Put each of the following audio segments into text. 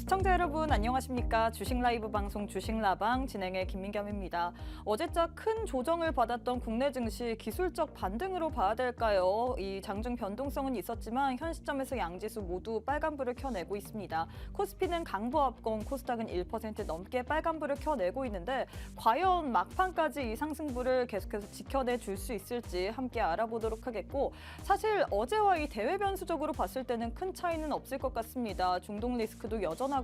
시청자 여러분 안녕하십니까? 주식 라이브 방송 주식라방 진행의 김민겸입니다. 어제자 큰 조정을 받았던 국내 증시 기술적 반등으로 봐야 될까요? 이 장중 변동성은 있었지만 현 시점에서 양지수 모두 빨간불을 켜내고 있습니다. 코스피는 강보합권, 코스닥은 1% 넘게 빨간불을 켜내고 있는데 과연 막판까지 이 상승불을 계속해서 지켜내 줄 수 있을지 함께 알아보도록 하겠고, 사실 어제와 이 대외 변수적으로 봤을 때는 큰 차이는 없을 것 같습니다. 중동 리스크도 여전하고요.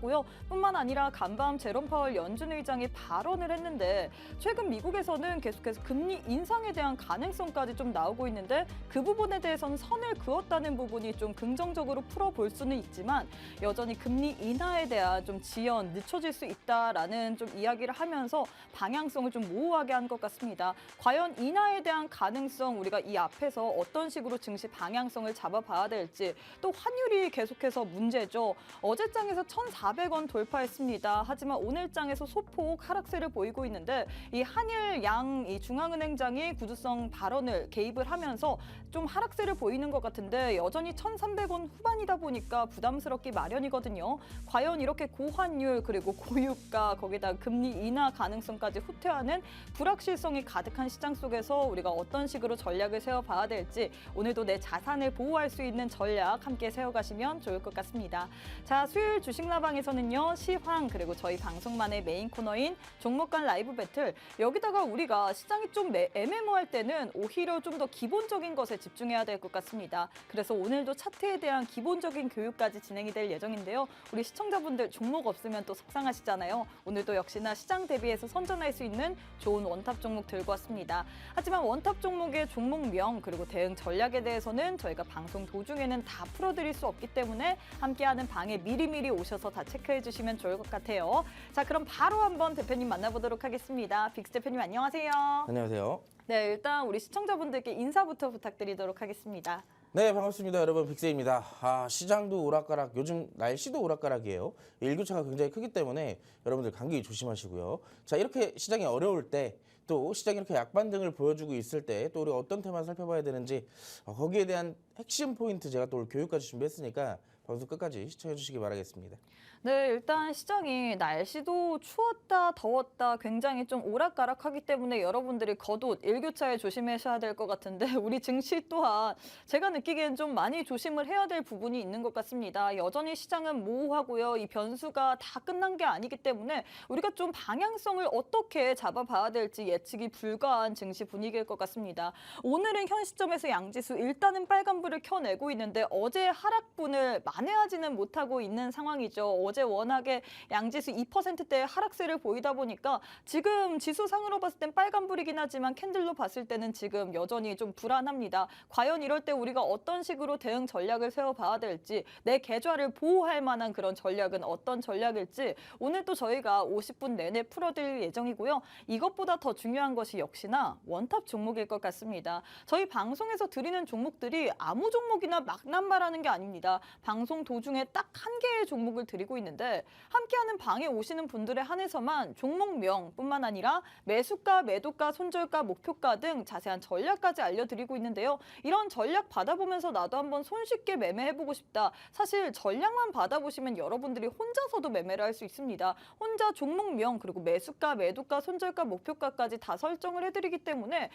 뿐만 아니라 간밤 제롬 파월 연준 의장이 발언을 했는데 최근 미국에서는 계속해서 금리 인상에 대한 가능성까지 좀 나오고 있는데 그 부분에 대해서는 선을 그었다는 부분이 좀 긍정적으로 풀어볼 수는 있지만 여전히 금리 인하에 대한 좀 지연, 늦춰질 수 있다라는 좀 이야기를 하면서 방향성을 좀 모호하게 한 것 같습니다. 과연 인하에 대한 가능성, 우리가 이 앞에서 어떤 식으로 증시 방향성을 잡아봐야 될지, 또 환율이 계속해서 문제죠. 어제장에서 1,400원 돌파했습니다. 하지만 오늘장에서 소폭 하락세를 보이고 있는데 이 한일 양 이 중앙은행장이 구두성 발언을 개입을 하면서 좀 하락세를 보이는 것 같은데 여전히 1,300원 후반이다 보니까 부담스럽기 마련이거든요. 과연 이렇게 고환율 그리고 고유가 거기다 금리 인하 가능성까지 후퇴하는 불확실성이 가득한 시장 속에서 우리가 어떤 식으로 전략을 세워봐야 될지, 오늘도 내 자산을 보호할 수 있는 전략 함께 세워가시면 좋을 것 같습니다. 자, 수요일 주식라방에서는요, 시황 그리고 저희 방송만의 메인 코너인 종목 간 라이브 배틀, 여기다가 우리가 시장이 좀 애매모호할 때는 오히려 좀 더 기본적인 것에 집중해야 될 것 같습니다. 그래서 오늘도 차트에 대한 기본적인 교육까지 진행이 될 예정인데요. 우리 시청자분들 종목 없으면 또 속상하시잖아요. 오늘도 역시나 시장 대비해서 선전할 수 있는 좋은 원탑 종목 들고 왔습니다. 하지만 원탑 종목의 종목명 그리고 대응 전략에 대해서는 저희가 방송 도중에는 다 풀어드릴 수 없기 때문에 함께하는 방에 미리미리 오셔서 다 체크해 주시면 좋을 것 같아요. 자, 그럼 바로 한번 대표님 만나보도록 하겠습니다. 빅스 대표님 안녕하세요. 안녕하세요. 네, 일단 우리 시청자분들께 인사부터 부탁드리도록 하겠습니다. 네, 반갑습니다. 여러분, 빅스입니다. 시장도 오락가락, 요즘 날씨도 오락가락이에요. 일교차가 굉장히 크기 때문에 여러분들 감기 조심하시고요. 자, 이렇게 시장이 어려울 때, 또 시장이 이렇게 약반등을 보여주고 있을 때 또 우리가 어떤 테마 살펴봐야 되는지, 거기에 대한 핵심 포인트 제가 또 오늘 교육까지 준비했으니까 방송 끝까지 시청해 주시기 바라겠습니다. 네, 일단 시장이 날씨도 추웠다 더웠다 굉장히 좀 오락가락하기 때문에 여러분들이 겉옷 일교차에 조심하셔야 될 것 같은데, 우리 증시 또한 제가 느끼기엔 좀 많이 조심을 해야 될 부분이 있는 것 같습니다. 여전히 시장은 모호하고요. 이 변수가 다 끝난 게 아니기 때문에 우리가 좀 방향성을 어떻게 잡아봐야 될지 예측이 불가한 증시 분위기일 것 같습니다. 오늘은 현 시점에서 양지수 일단은 빨간불을 켜내고 있는데 어제 하락분을 만회하지는 못하고 있는 상황이죠. 어제 워낙에 양지수 2%대의 하락세를 보이다 보니까 지금 지수상으로 봤을 땐 빨간불이긴 하지만 캔들로 봤을 때는 지금 여전히 좀 불안합니다. 과연 이럴 때 우리가 어떤 식으로 대응 전략을 세워봐야 될지, 내 계좌를 보호할 만한 그런 전략은 어떤 전략일지 오늘 또 저희가 50분 내내 풀어드릴 예정이고요. 이것보다 더 중요한 것이 역시나 원탑 종목일 것 같습니다. 저희 방송에서 드리는 종목들이 아무 종목이나 막 남발하는 게 아닙니다. 방송 도중에 딱 한 개의 종목을 드리고 있는데 함께하는 방에 오시는 분들에 한해서만 종목명뿐만 아니라 매수가, 매도가, 손절가, 목표가 등 자세한 전략까지 알려드리고 있는데요. 이런 전략 받아보면서 나도 한번 손쉽게 매매해보고 싶다. 사실 전략만 받아보시면 여러분들이 혼자서도 매매를 할 수 있습니다. 혼자 종목명 그리고 매수가, 매도가, 손절가, 목표가까지 다 설정을 해드리기 때문에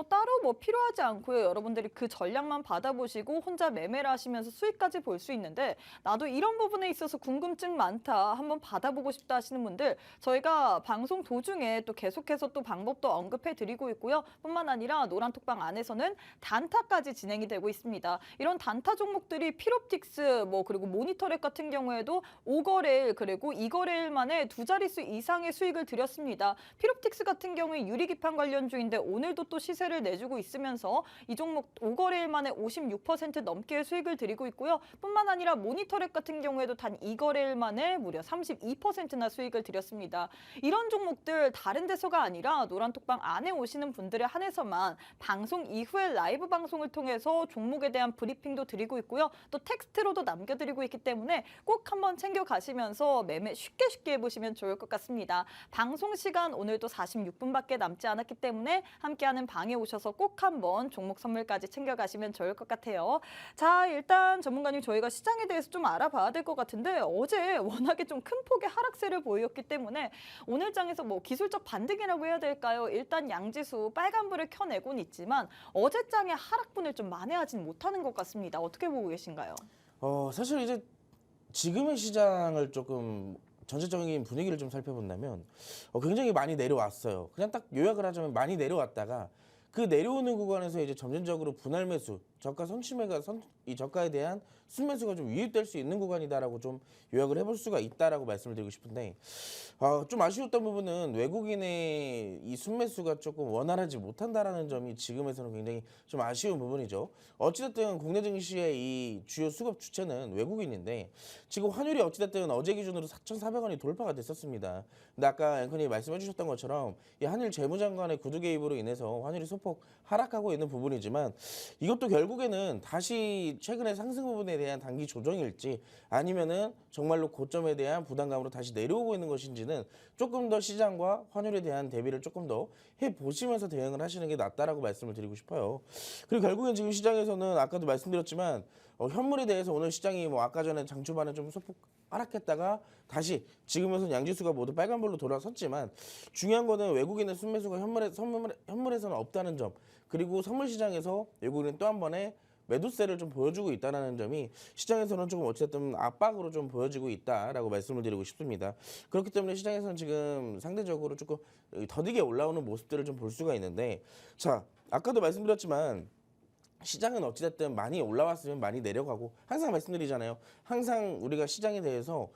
따로 필요하지 않고요. 여러분들이 그 전략만 받아보시고 혼자 매매를 하시면서 수익까지 볼 수 있는데, 나도 이런 부분에 있어서 궁금증 많다, 한번 받아보고 싶다 하시는 분들 저희가 방송 도중에 또 계속해서 또 방법도 언급해 드리고 있고요. 뿐만 아니라 노란톡방 안에서는 단타까지 진행이 되고 있습니다. 이런 단타 종목들이 피롭틱스 그리고 모니터랩 같은 경우에도 5거래일 그리고 2거래일 만에 두 자릿수 이상의 수익을 드렸습니다. 피롭틱스 같은 경우에 유리기판 관련주인데 오늘도 또 시세를 내주고 있으면서 이 종목 5거래일 만에 56% 넘게 수익을 드리고 있고요. 뿐만 아니라 모니터랩 같은 경우에도 단 2거래일 만에 무려 32%나 수익을 드렸습니다. 이런 종목들 다른 데서가 아니라 노란톡방 안에 오시는 분들에 한해서만 방송 이후에 라이브 방송을 통해서 종목에 대한 브리핑도 드리고 있고요. 또 텍스트로도 남겨드리고 있기 때문에 꼭 한번 챙겨가시면서 매매 쉽게 해보시면 좋을 것 같습니다. 방송 시간 오늘도 46분밖에 남지 않았기 때문에 함께하는 방에 오셔서 꼭 한번 종목 선물까지 챙겨가시면 좋을 것 같아요. 자, 일단 전문가님, 저희가 시장 시장에 대해서 좀 알아봐야 될 것 같은데 어제 워낙에 좀 큰 폭의 하락세를 보였기 때문에 오늘 장에서 뭐 기술적 반등이라고 해야 될까요? 일단 양지수 빨간불을 켜내곤 있지만 어제 장의 하락분을 좀 만회하진 못하는 것 같습니다. 어떻게 보고 계신가요? 사실 이제 지금의 시장을 조금 전체적인 분위기를 좀 살펴본다면 굉장히 많이 내려왔어요. 그냥 딱 요약을 하자면 많이 내려왔다가 그 내려오는 구간에서 이제 점진적으로 분할 매수, 저가 선취매가 이 저가에 대한 순매수가 좀 유입될 수 있는 구간이다라고 좀 요약을 해볼 수가 있다라고 말씀을 드리고 싶은데 좀 아쉬웠던 부분은 외국인의 이 순매수가 조금 원활하지 못한다라는 점이 지금에서는 굉장히 좀 아쉬운 부분이죠. 어찌됐든 국내 증시의 이 주요 수급 주체는 외국인인데 지금 환율이 어찌됐든 어제 기준으로 4,400원이 돌파가 됐었습니다. 근데 아까 앵커님이 말씀해 주셨던 것처럼 이 한일 재무장관의 구두 개입으로 인해서 환율이 소폭 하락하고 있는 부분이지만 이것도 결국에는 다시 최근의 상승 부분에 대한 단기 조정일지 아니면은 정말로 고점에 대한 부담감으로 다시 내려오고 있는 것인지는 조금 더 시장과 환율에 대한 대비를 조금 더 해보시면서 대응을 하시는 게 낫다라고 말씀을 드리고 싶어요. 그리고 결국엔 지금 시장에서는 아까도 말씀드렸지만 현물에 대해서 오늘 시장이 뭐 아까 전에 장 초반에 좀 소폭 하락했다가 다시 지금에서는 양지수가 모두 빨간불로 돌아섰지만 중요한 거는 외국인의 순매수가 현물에서는 없다는 점 그리고 선물 시장에서 외국인은 또 한 번에 매도세를 좀 보여주고 있다는 점이 시장에서는 조금 어쨌든 압박으로 좀 보여지고 있다라고 말씀을 드리고 싶습니다. 그렇기 때문에 시장에서는 지금 상대적으로 조금 더디게 올라오는 모습들을 좀 볼 수가 있는데 자 아까도 말씀드렸지만 시장은 어찌됐든 많이 올라왔으면 많이 내려가고 항상 말씀드리잖아요. 항상 우리가 시장에 대해서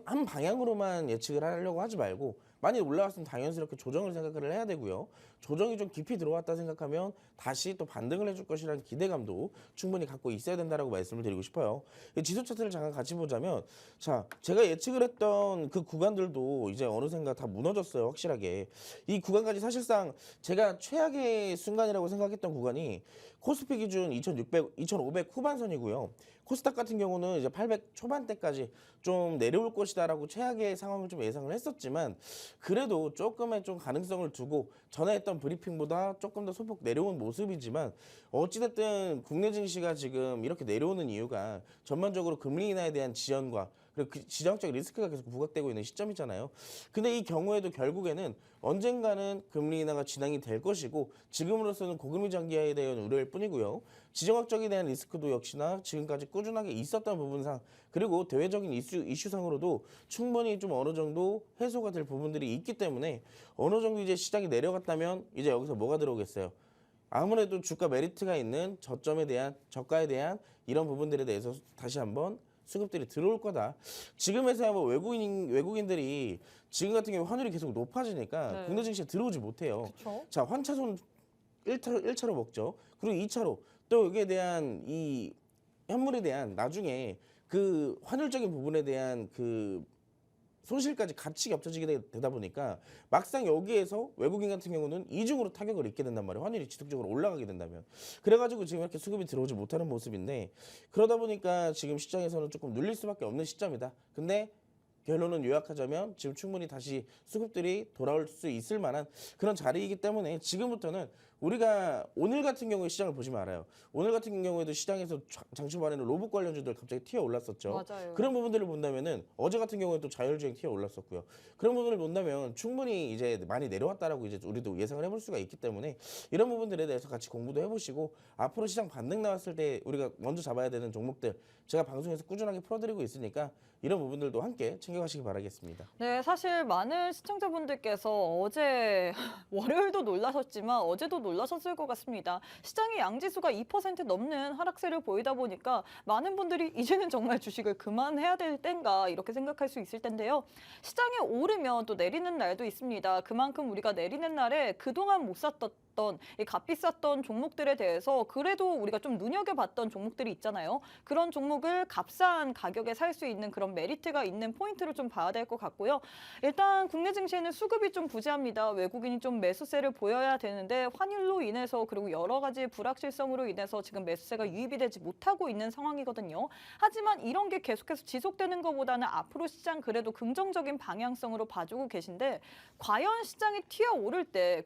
한 방향으로만 예측을 하려고 하지 말고 많이 올라왔으면 당연스럽게 조정을 생각을 해야 되고요. 조정이 좀 깊이 들어왔다 생각하면 다시 또 반등을 해줄 것이라는 기대감도 충분히 갖고 있어야 된다라고 말씀을 드리고 싶어요. 지수 차트를 잠깐 같이 보자면 자 제가 예측을 했던 그 구간들도 이제 어느샌가 다 무너졌어요. 확실하게. 이 구간까지 사실상 제가 최악의 순간이라고 생각했던 구간이 코스피 기준 2,500 후반선이고요. 코스닥 같은 경우는 이제 800 초반대까지 좀 내려올 것이다라고 최악의 상황을 좀 예상을 했었지만 그래도 조금의 좀 가능성을 두고 전에 했던 브리핑보다 조금 더 소폭 내려온 모습이지만 어찌됐든 국내 증시가 지금 이렇게 내려오는 이유가 전반적으로 금리 인하에 대한 지연과 그리고 그 지정적 리스크가 계속 부각되고 있는 시점이잖아요. 근데 이 경우에도 결국에는 언젠가는 금리 인하가 진행이 될 것이고 지금으로서는 고금리 장기화에 대한 우려일 뿐이고요. 지정학적에 대한 리스크도 역시나 지금까지 꾸준하게 있었던 부분상 그리고 대외적인 이슈상으로도 충분히 좀 어느 정도 해소가 될 부분들이 있기 때문에 어느 정도 이제 시장이 내려갔다면 이제 여기서 뭐가 들어오겠어요? 아무래도 주가 메리트가 있는 저점에 대한 저가에 대한 이런 부분들에 대해서 다시 한번 수급들이 들어올 거다. 지금에서야 뭐 외국인들이 지금 같은 경우 환율이 계속 높아지니까 네. 국내 증시에 들어오지 못해요. 그렇죠. 자, 환차손 1차로 먹죠. 그리고 2차로 또 여기에 대한 이 현물에 대한 나중에 그 환율적인 부분에 대한 그 손실까지 같이 겹쳐지게 되다 보니까 막상 여기에서 외국인 같은 경우는 이중으로 타격을 입게 된단 말이에요. 환율이 지속적으로 올라가게 된다면. 그래가지고 지금 이렇게 수급이 들어오지 못하는 모습인데 그러다 보니까 지금 시장에서는 조금 눌릴 수밖에 없는 시점이다. 근데 결론은 요약하자면 지금 충분히 다시 수급들이 돌아올 수 있을 만한 그런 자리이기 때문에 지금부터는 우리가 오늘 같은 경우에 시장을 보시면 알아요. 오늘 같은 경우에도 시장에서 장초반에는 로봇 관련주들 갑자기 튀어 올랐었죠. 맞아요. 그런 부분들을 본다면은 어제 같은 경우에도 자율주행 튀어 올랐었고요. 그런 부분을 본다면 충분히 이제 많이 내려왔다라고 이제 우리도 예상을 해볼 수가 있기 때문에 이런 부분들에 대해서 같이 공부도 해보시고 앞으로 시장 반등 나왔을 때 우리가 먼저 잡아야 되는 종목들 제가 방송에서 꾸준하게 풀어드리고 있으니까 이런 부분들도 함께 챙겨가시기 바라겠습니다. 네, 사실 많은 시청자분들께서 어제 월요일도 놀라셨지만 어제도 놀라셨을 것 같습니다. 시장의 양지수가 2% 넘는 하락세를 보이다 보니까 많은 분들이 이제는 정말 주식을 그만해야 될 땐가 이렇게 생각할 수 있을 텐데요. 시장이 오르면 또 내리는 날도 있습니다. 그만큼 우리가 내리는 날에 그동안 못 샀던 이 값비쌌던 종목들에 대해서 그래도 우리가 좀 눈여겨봤던 종목들이 있잖아요. 그런 종목을 값싼 가격에 살 수 있는 그런 메리트가 있는 포인트를 좀 봐야 될 것 같고요. 일단 국내 증시에는 수급이 좀 부재합니다. 외국인이 좀 매수세를 보여야 되는데 환율로 인해서 그리고 여러 가지 불확실성으로 인해서 지금 매수세가 유입이 되지 못하고 있는 상황이거든요. 하지만 이런 게 계속해서 지속되는 것보다는 앞으로 시장 그래도 긍정적인 방향성으로 봐주고 계신데 과연 시장이 튀어오를 때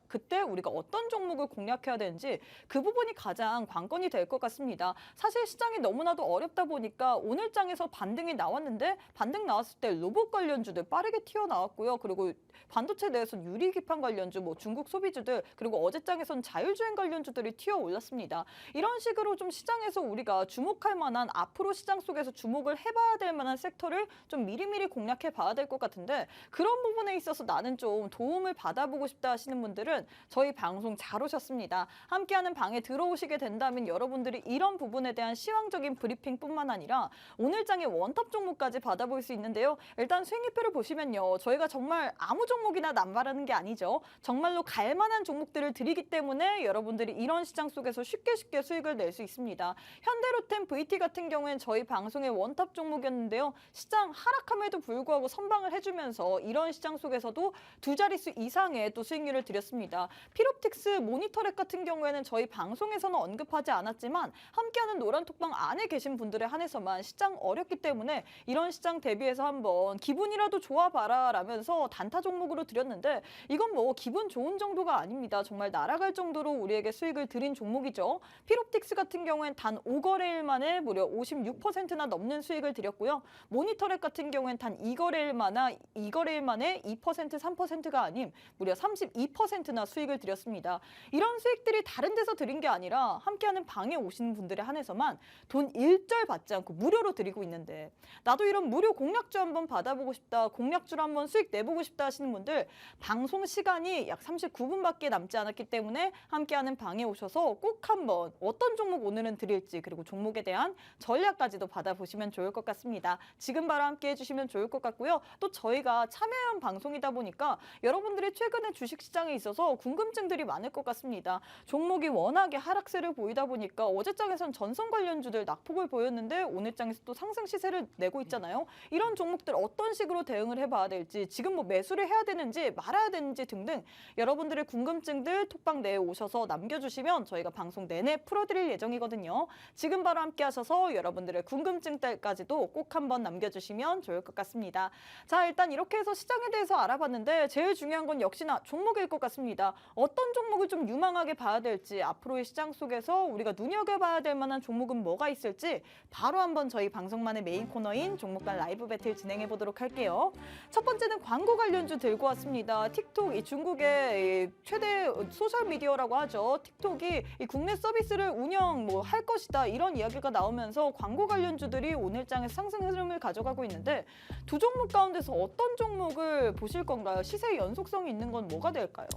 그때 우리가 어떤 종목을 공략해야 되는지 그 부분이 가장 관건이 될 것 같습니다. 사실 시장이 너무나도 어렵다 보니까 오늘 장에서 반등이 나왔는데 반등 나왔을 때 로봇 관련주들 빠르게 튀어나왔고요. 그리고 반도체 내에서 유리기판 관련주, 뭐 중국 소비주들, 그리고 어제 장에서는 자율주행 관련주들이 튀어 올랐습니다. 이런 식으로 좀 시장에서 우리가 주목할 만한 앞으로 시장 속에서 주목을 해봐야 될 만한 섹터를 좀 미리미리 공략해 봐야 될 것 같은데 그런 부분에 있어서 나는 좀 도움을 받아보고 싶다 하시는 분들은 저희 방송 잘 오셨습니다. 함께하는 방에 들어오시게 된다면 여러분들이 이런 부분에 대한 시황적인 브리핑뿐만 아니라 오늘 장의 원탑 종목까지 받아볼 수 있는데요. 일단 수익리표를 보시면요. 저희가 정말 아무 종목이나 남발하는 게 아니죠. 정말로 갈만한 종목들을 드리기 때문에 여러분들이 이런 시장 속에서 쉽게 수익을 낼 수 있습니다. 현대로템 VT 같은 경우엔 저희 방송의 원탑 종목이었는데요. 시장 하락함에도 불구하고 선방을 해주면서 이런 시장 속에서도 두 자릿수 이상의 또 수익률을 드렸습니다. 피롭틱스 모니터렉 같은 경우에는 저희 방송에서는 언급하지 않았지만 함께하는 노란톡방 안에 계신 분들에 한해서만 시장 어렵기 때문에 이런 시장 대비해서 한번 기분이라도 좋아봐라 라면서 단타 종목으로 드렸는데 이건 뭐 기분 좋은 정도가 아닙니다. 정말 날아갈 정도로 우리에게 수익을 드린 종목이죠. 피롭틱스 같은 경우엔 단 5거래일 만에 무려 56%나 넘는 수익을 드렸고요. 모니터렉 같은 경우엔 단 2거래일 만에 2% 3%가 아닌 무려 32%나 수익을 드렸습니다. 이런 수익들이 다른 데서 드린 게 아니라 함께하는 방에 오시는 분들에 한해서만 돈 일절 받지 않고 무료로 드리고 있는데 나도 이런 무료 공략주 한번 받아보고 싶다, 공략주로 한번 수익 내보고 싶다 하시는 분들 방송 시간이 약 39분밖에 남지 않았기 때문에 함께하는 방에 오셔서 꼭 한번 어떤 종목 오늘은 드릴지 그리고 종목에 대한 전략까지도 받아보시면 좋을 것 같습니다. 지금 바로 함께 해주시면 좋을 것 같고요. 또 저희가 참여형 방송이다 보니까 여러분들이 최근에 주식시장에 있어서 궁금증들이 많을 것 같습니다. 종목이 워낙에 하락세를 보이다 보니까 어제 장에선 전선 관련주들 낙폭을 보였는데 오늘 장에서 또 상승 시세를 내고 있잖아요. 이런 종목들 어떤 식으로 대응을 해봐야 될지 지금 뭐 매수를 해야 되는지 말아야 되는지 등등 여러분들의 궁금증들 톡방 내에 오셔서 남겨주시면 저희가 방송 내내 풀어드릴 예정이거든요. 지금 바로 함께 하셔서 여러분들의 궁금증들까지도 꼭 한번 남겨주시면 좋을 것 같습니다. 자, 일단 이렇게 해서 시장에 대해서 알아봤는데 제일 중요한 건 역시나 종목일 것 같습니다. 어떤 종목을 좀 유망하게 봐야 될지 앞으로의 시장 속에서 우리가 눈여겨봐야 될 만한 종목은 뭐가 있을지 바로 한번 저희 방송만의 메인 코너인 종목간 라이브 배틀 진행해 보도록 할게요. 첫 번째는 광고 관련주 들고 왔습니다. 틱톡, 이 중국의 최대 소셜미디어라고 하죠. 틱톡이 이 국내 서비스를 운영 할 것이다 이런 이야기가 나오면서 광고 관련주들이 오늘장에 상승 흐름을 가져가고 있는데 두 종목 가운데서 어떤 종목을 보실 건가요? 시세 연속성이 있는 건 뭐가 될까요?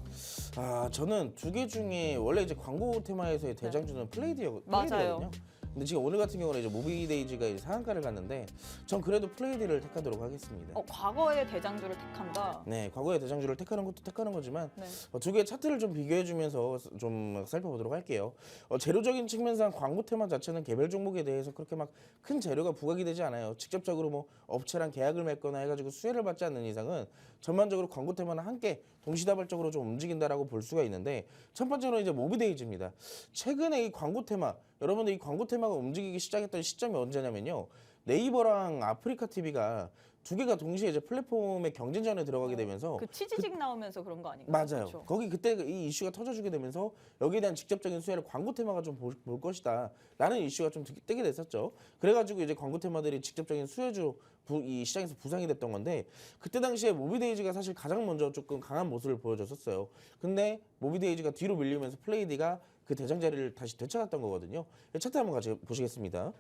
저는 두 개 중에 원래 이제 광고 테마에서의 대장주는 플레이드거든요. 근데 지금 오늘 같은 경우는 이제 모비데이즈가 이제 상한가를 갔는데 전 그래도 플레이드를 택하도록 하겠습니다. 과거의 대장주를 택한다. 네, 과거의 대장주를 택하는 것도 택하는 거지만 네. 두 개의 차트를 좀 비교해주면서 좀 살펴보도록 할게요. 재료적인 측면상 광고 테마 자체는 개별 종목에 대해서 그렇게 막 큰 재료가 부각이 되지 않아요. 직접적으로 뭐 업체랑 계약을 맺거나 해가지고 수혜를 받지 않는 이상은 전반적으로 광고 테마는 함께 동시다발적으로 좀 움직인다라고 볼 수가 있는데 첫 번째로는 이제 모비데이즈입니다. 최근에 이 광고 테마 여러분들 이 광고 테마가 움직이기 시작했던 시점이 언제냐면요. 네이버랑 아프리카 TV가 두 개가 동시에 이제 플랫폼의 경쟁전에 들어가게 되면서 그 치지직 나오면서 그런 거 아닌가요? 맞아요. 그렇죠? 거기 그때 이 이슈가 터져주게 되면서 여기에 대한 직접적인 수혜를 광고 테마가 좀 볼 것이다 라는 이슈가 좀 뜨게 됐었죠. 그래가지고 이제 광고 테마들이 직접적인 수혜주 이 시장에서 부상이 됐던 건데 그때 당시에 모비데이즈가 사실 가장 먼저 조금 강한 모습을 보여줬었어요. 근데 모비데이즈가 뒤로 밀리면서 플레이디가 그 대장 자리를 다시 되찾았던 거거든요. 차트 한번 같이 보시겠습니다.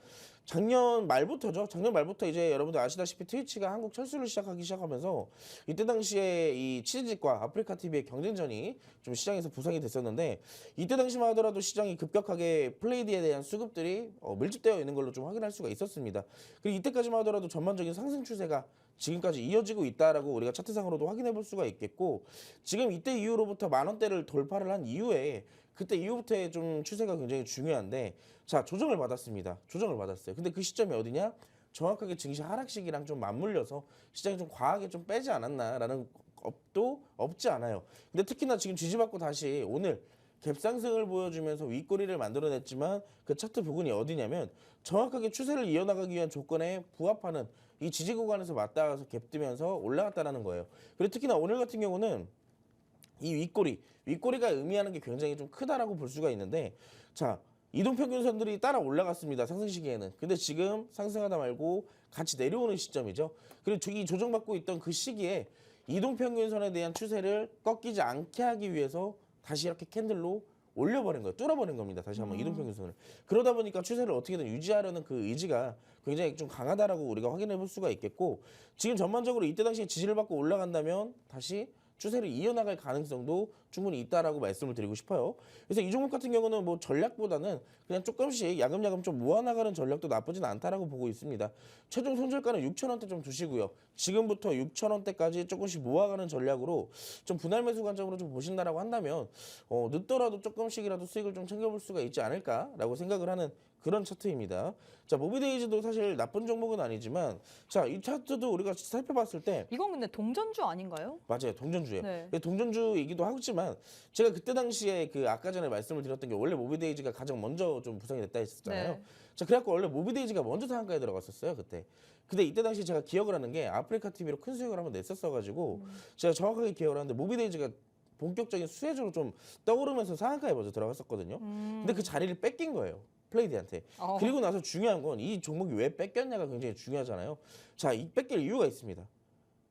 작년 말부터죠. 작년 말부터 이제 여러분들 아시다시피 트위치가 한국 철수를 시작하면서 이때 당시에 이 치즈직과 아프리카 TV의 경쟁전이 좀 시장에서 부상이 됐었는데 이때 당시만 하더라도 시장이 급격하게 플레이디에 대한 수급들이 밀집되어 있는 걸로 좀 확인할 수가 있었습니다. 그리고 이때까지만 하더라도 전반적인 상승 추세가 지금까지 이어지고 있다라고 우리가 차트상으로도 확인해 볼 수가 있겠고 지금 이때 이후로부터 10,000원대를 돌파를 한 이후에 그때 이후부터의 좀 추세가 굉장히 중요한데 자 조정을 받았습니다. 조정을 받았어요. 근데 그 시점이 어디냐? 정확하게 증시 하락 시기랑 좀 맞물려서 시장이 좀 과하게 좀 빼지 않았나라는 업도 없지 않아요. 근데 특히나 지금 지지받고 다시 오늘 갭상승을 보여주면서 윗꼬리를 만들어냈지만 그 차트 부분이 어디냐면 정확하게 추세를 이어나가기 위한 조건에 부합하는 이 지지 구간에서 맞닿아서 갭 뜨면서 올라갔다라는 거예요. 그리고 특히나 오늘 같은 경우는 이 윗꼬리가 의미하는 게 굉장히 좀 크다라고 볼 수가 있는데, 자, 이동평균선들이 따라 올라갔습니다. 상승 시기에는. 근데 지금 상승하다 말고 같이 내려오는 시점이죠. 그리고 이 조정받고 있던 그 시기에 이동평균선에 대한 추세를 꺾이지 않게 하기 위해서 다시 이렇게 캔들로 올려버린 거예요. 뚫어버린 겁니다. 다시 한번 이동평균선을. 그러다 보니까 추세를 어떻게든 유지하려는 그 의지가 굉장히 좀 강하다라고 우리가 확인해 볼 수가 있겠고, 지금 전반적으로 이때 당시에 지지를 받고 올라간다면 다시 추세를 이어나갈 가능성도 충분히 있다라고 말씀을 드리고 싶어요. 그래서 이 종목 같은 경우는 뭐 전략보다는 그냥 조금씩 야금야금 좀 모아나가는 전략도 나쁘진 않다라고 보고 있습니다. 최종 손절가는 6,000원대 좀 두시고요. 지금부터 6,000원대까지 조금씩 모아가는 전략으로 좀 분할 매수 관점으로 좀 보신다라고 한다면 늦더라도 조금씩이라도 수익을 좀 챙겨볼 수가 있지 않을까라고 생각을 하는 그런 차트입니다. 자, 모비데이즈도 사실 나쁜 종목은 아니지만, 자, 이 차트도 우리가 살펴봤을 때 이건 근데 동전주 아닌가요? 맞아요, 동전주예요. 네. 동전주이기도 하지만 제가 그때 당시에 그 아까 전에 말씀을 드렸던 게 원래 모비데이즈가 가장 먼저 좀 부상이 됐다 했었잖아요. 네. 자, 그래갖고 원래 모비데이즈가 먼저 상한가에 들어갔었어요 그때. 근데 이때 당시 제가 기억을 하는 게 아프리카 TV로 큰 수익을 한번 냈었어가지고 제가 정확하게 기억을 하는데 모비데이즈가 본격적인 수혜주로 좀 떠오르면서 상한가에 먼저 들어갔었거든요. 근데 그 자리를 뺏긴 거예요, 플레이드한테. 그리고 나서 중요한 건 이 종목이 왜 뺏겼냐가 굉장히 중요하잖아요. 자, 이 뺏길 이유가 있습니다.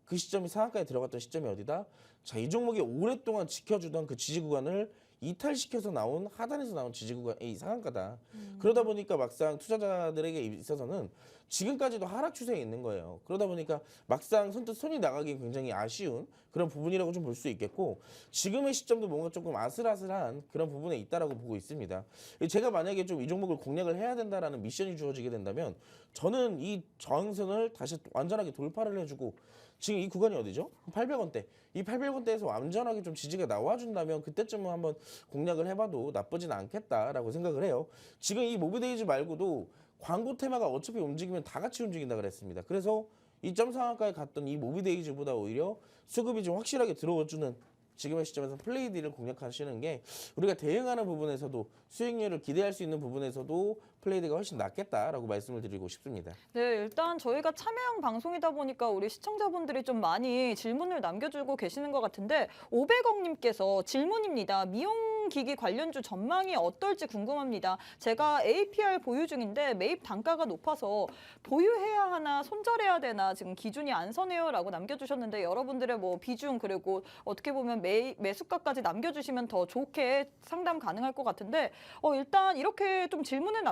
그 시점이 상한가에 들어갔던 시점이 어디다? 자, 이 종목이 오랫동안 지켜주던 그 지지 구간을 이탈시켜서 나온 하단에서 나온 지지 구간이 상한가다. 그러다 보니까 막상 투자자들에게 있어서는 지금까지도 하락 추세에 있는 거예요. 그러다 보니까 막상 선뜻 손이 나가기 굉장히 아쉬운 그런 부분이라고 좀 볼 수 있겠고, 지금의 시점도 뭔가 조금 아슬아슬한 그런 부분에 있다라고 보고 있습니다. 제가 만약에 좀 이 종목을 공략을 해야 된다라는 미션이 주어지게 된다면 저는 이 저항선을 다시 완전하게 돌파를 해주고, 지금 이 구간이 어디죠? 800원대. 이 800원대에서 완전하게 좀 지지가 나와준다면 그때쯤은 한번 공략을 해봐도 나쁘진 않겠다라고 생각을 해요. 지금 이 모비데이즈 말고도 광고 테마가 어차피 움직이면 다 같이 움직인다 그랬습니다. 그래서 이 점 상한가에 갔던 이 모비데이즈보다 오히려 수급이 좀 확실하게 들어와주는 지금의 시점에서 플레이디를 공략하시는 게 우리가 대응하는 부분에서도 수익률을 기대할 수 있는 부분에서도 플레이디가 훨씬 낫겠다라고 말씀을 드리고 싶습니다. 네, 일단 저희가 참여형 방송이다 보니까 우리 시청자분들이 좀 많이 질문을 남겨주고 계시는 것 같은데 500억님께서 질문입니다. 미용기기 관련주 전망이 어떨지 궁금합니다. 제가 APR 보유 중인데 매입 단가가 높아서 보유해야 하나 손절해야 되나 지금 기준이 안 서네요 라고 남겨주셨는데, 여러분들의 뭐 비중 그리고 어떻게 보면 매수가까지 남겨주시면 더 좋게 상담 가능할 것 같은데, 일단 이렇게 좀 질문을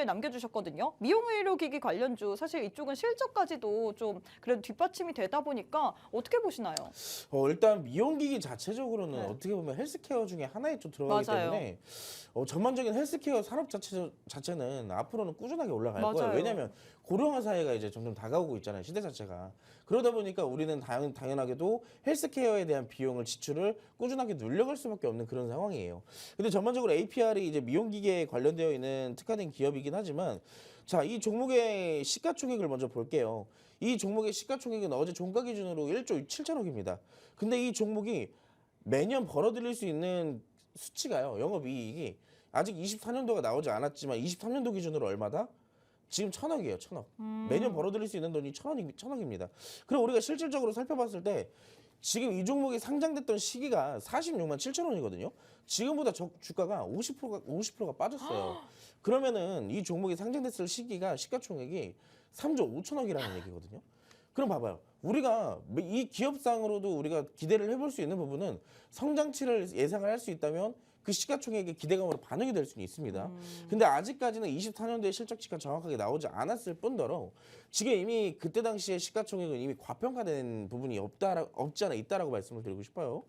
남겨주셨거든요. 미용의료기기 관련주 사실 이쪽은 실적까지도 좀 그래도 뒷받침이 되다 보니까 어떻게 보시나요? 일단 미용기기 자체적으로는 네. 어떻게 보면 헬스케어 중에 하나에 좀 들어가기 맞아요. 때문에 전반적인 헬스케어 산업 자체는 앞으로는 꾸준하게 올라갈 거예요. 맞아요. 왜냐하면 고령화 사회가 이제 점점 다가오고 있잖아요, 시대 자체가. 그러다 보니까 우리는 당연하게도 헬스케어에 대한 비용을 지출을 꾸준하게 늘려갈 수밖에 없는 그런 상황이에요. 근데 전반적으로 APR이 이제 미용기계에 관련되어 있는 특화된 기업이긴 하지만, 자, 이 종목의 시가총액을 먼저 볼게요. 이 종목의 시가총액은 어제 종가 기준으로 1조 7천억입니다. 근데 이 종목이 매년 벌어들일 수 있는 수치가요, 영업이익이 아직 24년도가 나오지 않았지만 23년도 기준으로 얼마다? 지금 1,000억이에요, 1,000억. 매년 벌어들일 수 있는 돈이 1,000억입니다. 그럼 우리가 실질적으로 살펴봤을 때 지금 이 종목이 상장됐던 시기가 46만 7천 원이거든요. 지금보다 주가가 50%가 빠졌어요. 그러면은 이 종목이 상장됐을 시기가 시가총액이 3조 5천억이라는 얘기거든요. 그럼 봐봐요. 우리가 이 기업상으로도 우리가 기대를 해볼 수 있는 부분은 성장치를 예상을 할 수 있다면 그 시가총액의 기대감으로 반영이 될 수는 있습니다. 근데 아직까지는 24년도에 실적치가 정확하게 나오지 않았을 뿐더러 지금 이미 그때 당시에 시가총액은 이미 과평가된 부분이 없지 않아 있다라고 말씀을 드리고 싶어요.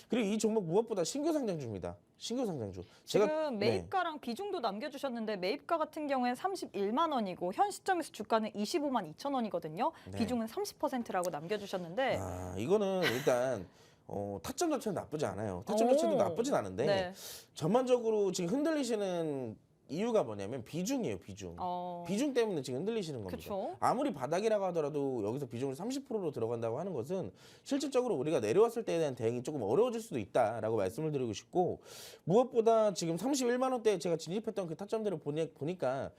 그리고 이 종목 무엇보다 신규 상장주입니다. 신규 상장주. 지금 매입가랑 비중도 남겨주셨는데 매입가 같은 경우엔 31만 원이고 현 시점에서 주가는 25만 2천 원이거든요. 네. 비중은 30%라고 남겨주셨는데 이거는 일단 타점 자체는 나쁘지 않아요. 타점 자체도 나쁘진 않은데 네. 전반적으로 지금 흔들리시는 이유가 뭐냐면 비중이에요, 비중. 비중 때문에 지금 흔들리시는 겁니다. 그쵸. 아무리 바닥이라고 하더라도 여기서 비중을 30%로 들어간다고 하는 것은 실질적으로 우리가 내려왔을 때에 대한 대응이 조금 어려워질 수도 있다라고 말씀을 드리고 싶고, 무엇보다 지금 31만 원대에 제가 진입했던 그 타점들을 보니까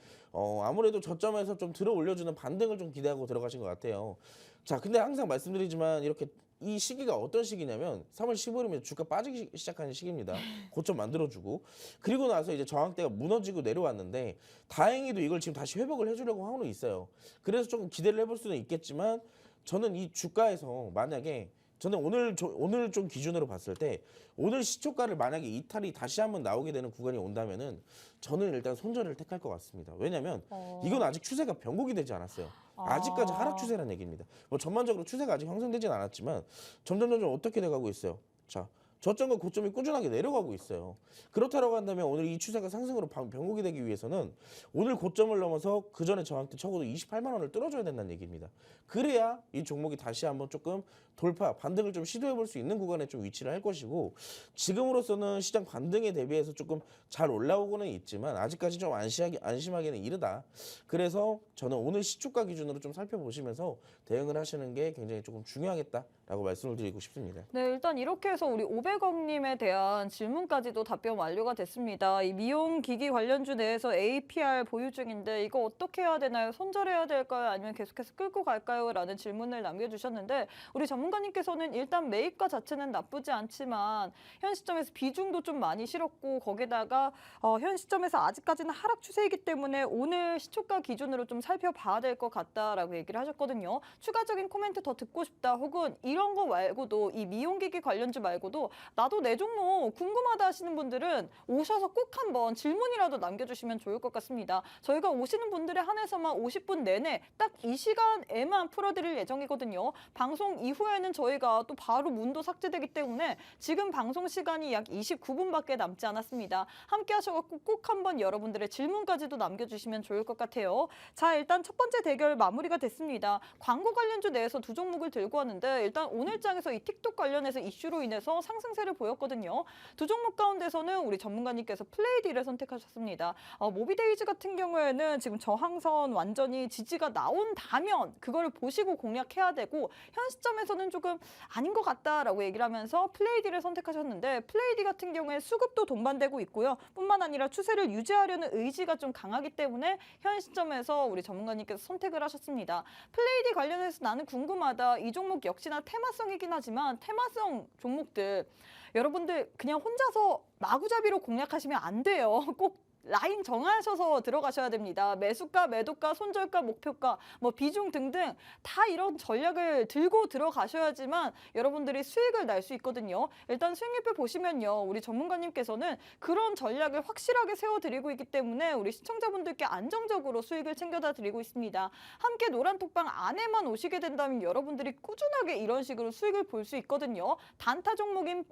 아무래도 저점에서 좀 들어 올려주는 반등을 좀 기대하고 들어가신 것 같아요. 자, 근데 항상 말씀드리지만 이렇게 이 시기가 어떤 시기냐면 3월 15일이면 주가 빠지기 시작하는 시기입니다. 고점 만들어주고 그리고 나서 이제 저항대가 무너지고 내려왔는데 다행히도 이걸 지금 다시 회복을 해주려고 하고는 있어요. 그래서 조금 기대를 해볼 수는 있겠지만 저는 이 주가에서 만약에 저는 오늘 좀 기준으로 봤을 때 오늘 시초가를 만약에 이탈이 다시 한번 나오게 되는 구간이 온다면은 저는 일단 손절을 택할 것 같습니다. 왜냐하면 이건 아직 추세가 변곡이 되지 않았어요. 아직까지 하락 추세라는 얘기입니다. 뭐 전반적으로 추세가 아직 형성되진 않았지만 점점 어떻게 돼가고 있어요. 자, 저점과 고점이 꾸준하게 내려가고 있어요. 그렇다고 한다면 오늘 이 추세가 상승으로 변곡이 되기 위해서는 오늘 고점을 넘어서 그 전에 저항대 적어도 28만 원을 뚫어줘야 된다는 얘기입니다. 그래야 이 종목이 다시 한번 조금 돌파, 반등을 좀 시도해 볼 수 있는 구간에 좀 위치를 할 것이고 지금으로서는 시장 반등에 대비해서 조금 잘 올라오고는 있지만 아직까지 좀 안심하기는 이르다. 그래서 저는 오늘 시초가 기준으로 좀 살펴보시면서 대응을 하시는 게 굉장히 조금 중요하겠다라고 말씀을 드리고 싶습니다. 네, 일단 이렇게 해서 우리 500억님에 대한 질문까지도 답변 완료가 됐습니다. 이 미용기기 관련주 내에서 APR 보유 중인데 이거 어떻게 해야 되나요? 손절해야 될까요? 아니면 계속해서 끌고 갈까요? 라는 질문을 남겨주셨는데 우리 전문가님께서는 일단 매입가 자체는 나쁘지 않지만 현 시점에서 비중도 좀 많이 실었고 거기다가 현 시점에서 아직까지는 하락 추세이기 때문에 오늘 시초가 기준으로 좀 살펴봐야 될 것 같다라고 얘기를 하셨거든요. 추가적인 코멘트 더 듣고 싶다 혹은 이런 거 말고도 이 미용기기 관련주 말고도 나도 내 종목 궁금하다 하시는 분들은 오셔서 꼭 한번 질문이라도 남겨주시면 좋을 것 같습니다. 저희가 오시는 분들에 한해서만 50분 내내 딱 이 시간에만 풀어드릴 예정이거든요. 방송 이후에는 저희가 또 바로 문도 삭제되기 때문에 지금 방송 시간이 약 29분밖에 남지 않았습니다. 함께 하셔서 꼭 한번 여러분들의 질문까지도 남겨주시면 좋을 것 같아요. 자, 일단 첫 번째 대결 마무리가 됐습니다. 광고 관련주 내에서 두 종목을 들고 왔는데 일단 오늘장에서 이 틱톡 관련해서 이슈로 인해서 상승세를 보였거든요. 두 종목 가운데서는 우리 전문가님께서 플레이디를 선택하셨습니다. 모비데이즈 같은 경우에는 지금 저항선 완전히 지지가 나온다면 그거를 보시고 공략해야 되고 현 시점에서는 조금 아닌 것 같다라고 얘기를 하면서 플레이디를 선택하셨는데 플레이디 같은 경우에 수급도 동반되고 있고요. 뿐만 아니라 추세를 유지하려는 의지가 좀 강하기 때문에 현 시점에서 우리 전문가님께서 선택을 하셨습니다. 플레이디 관련해서 나는 궁금하다. 이 종목 역시나 테마성이긴 하지만 테마성 종목들 여러분들 그냥 혼자서 마구잡이로 공략하시면 안 돼요. 꼭 라인 정하셔서 들어가셔야 됩니다. 매수가, 매도가, 손절가, 목표가, 뭐 비중 등등 다 이런 전략을 들고 들어가셔야지만 여러분들이 수익을 낼 수 있거든요. 일단 수익률표 보시면요. 우리 전문가님께서는 그런 전략을 확실하게 세워드리고 있기 때문에 우리 시청자분들께 안정적으로 수익을 챙겨다 드리고 있습니다. 함께 노란톡방 안에만 오시게 된다면 여러분들이 꾸준하게 이런 식으로 수익을 볼 수 있거든요. 단타 종목인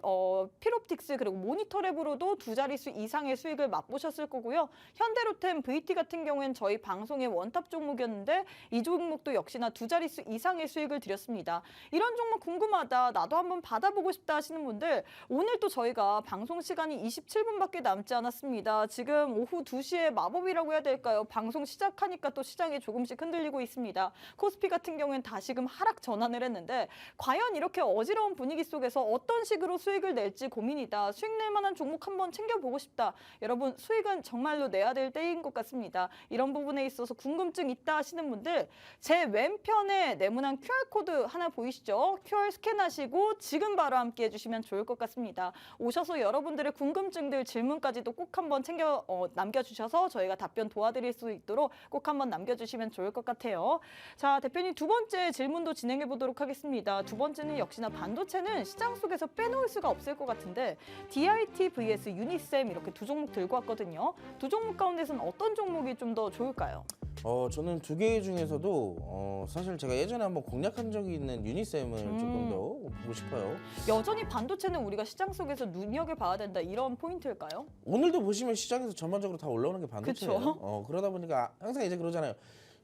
피롭틱스 그리고 모니터랩으로도 두 자릿수 이상의 수익을 맛보셨을 거고요. 현대로템, VT 같은 경우에는 저희 방송의 원탑 종목이었는데 이 종목도 역시나 두 자릿수 이상의 수익을 드렸습니다. 이런 종목 궁금하다, 나도 한번 받아보고 싶다 하시는 분들 오늘 또 저희가 방송 시간이 27분밖에 남지 않았습니다. 지금 오후 2시에 마법이라고 해야 될까요? 방송 시작하니까 또 시장이 조금씩 흔들리고 있습니다. 코스피 같은 경우에는 다시금 하락 전환을 했는데 과연 이렇게 어지러운 분위기 속에서 어떤 식으로 수익을 낼지 고민이다. 수익 낼 만한 종목 한번 챙겨보고 싶다. 여러분 수익은 정말로 내야 될 때인 것 같습니다. 이런 부분에 있어서 궁금증 있다 하시는 분들 제 왼편에 네모난 QR코드 하나 보이시죠? QR 스캔하시고 지금 바로 함께 해주시면 좋을 것 같습니다. 오셔서 여러분들의 궁금증들 질문까지도 꼭 한번 남겨주셔서 저희가 답변 도와드릴 수 있도록 꼭 한번 남겨주시면 좋을 것 같아요. 자, 대표님 두 번째 질문도 진행해 보도록 하겠습니다. 두 번째는 역시나 반도체는 시장 속에서 빼놓을 수가 없을 것 같은데 DIT vs 유니셈 이렇게 두 종목 들고 왔거든요. 두 종목 가운데서는 어떤 종목이 좀 더 좋을까요? 저는 두 개 중에서도 사실 제가 예전에 한번 공략한 적이 있는 유니셈을 조금 더 보고 싶어요. 여전히 반도체는 우리가 시장 속에서 눈여겨봐야 된다 이런 포인트일까요? 오늘도 보시면 시장에서 전반적으로 다 올라오는 게 반도체예요. 그쵸? 그러다 보니까 항상 이제 그러잖아요.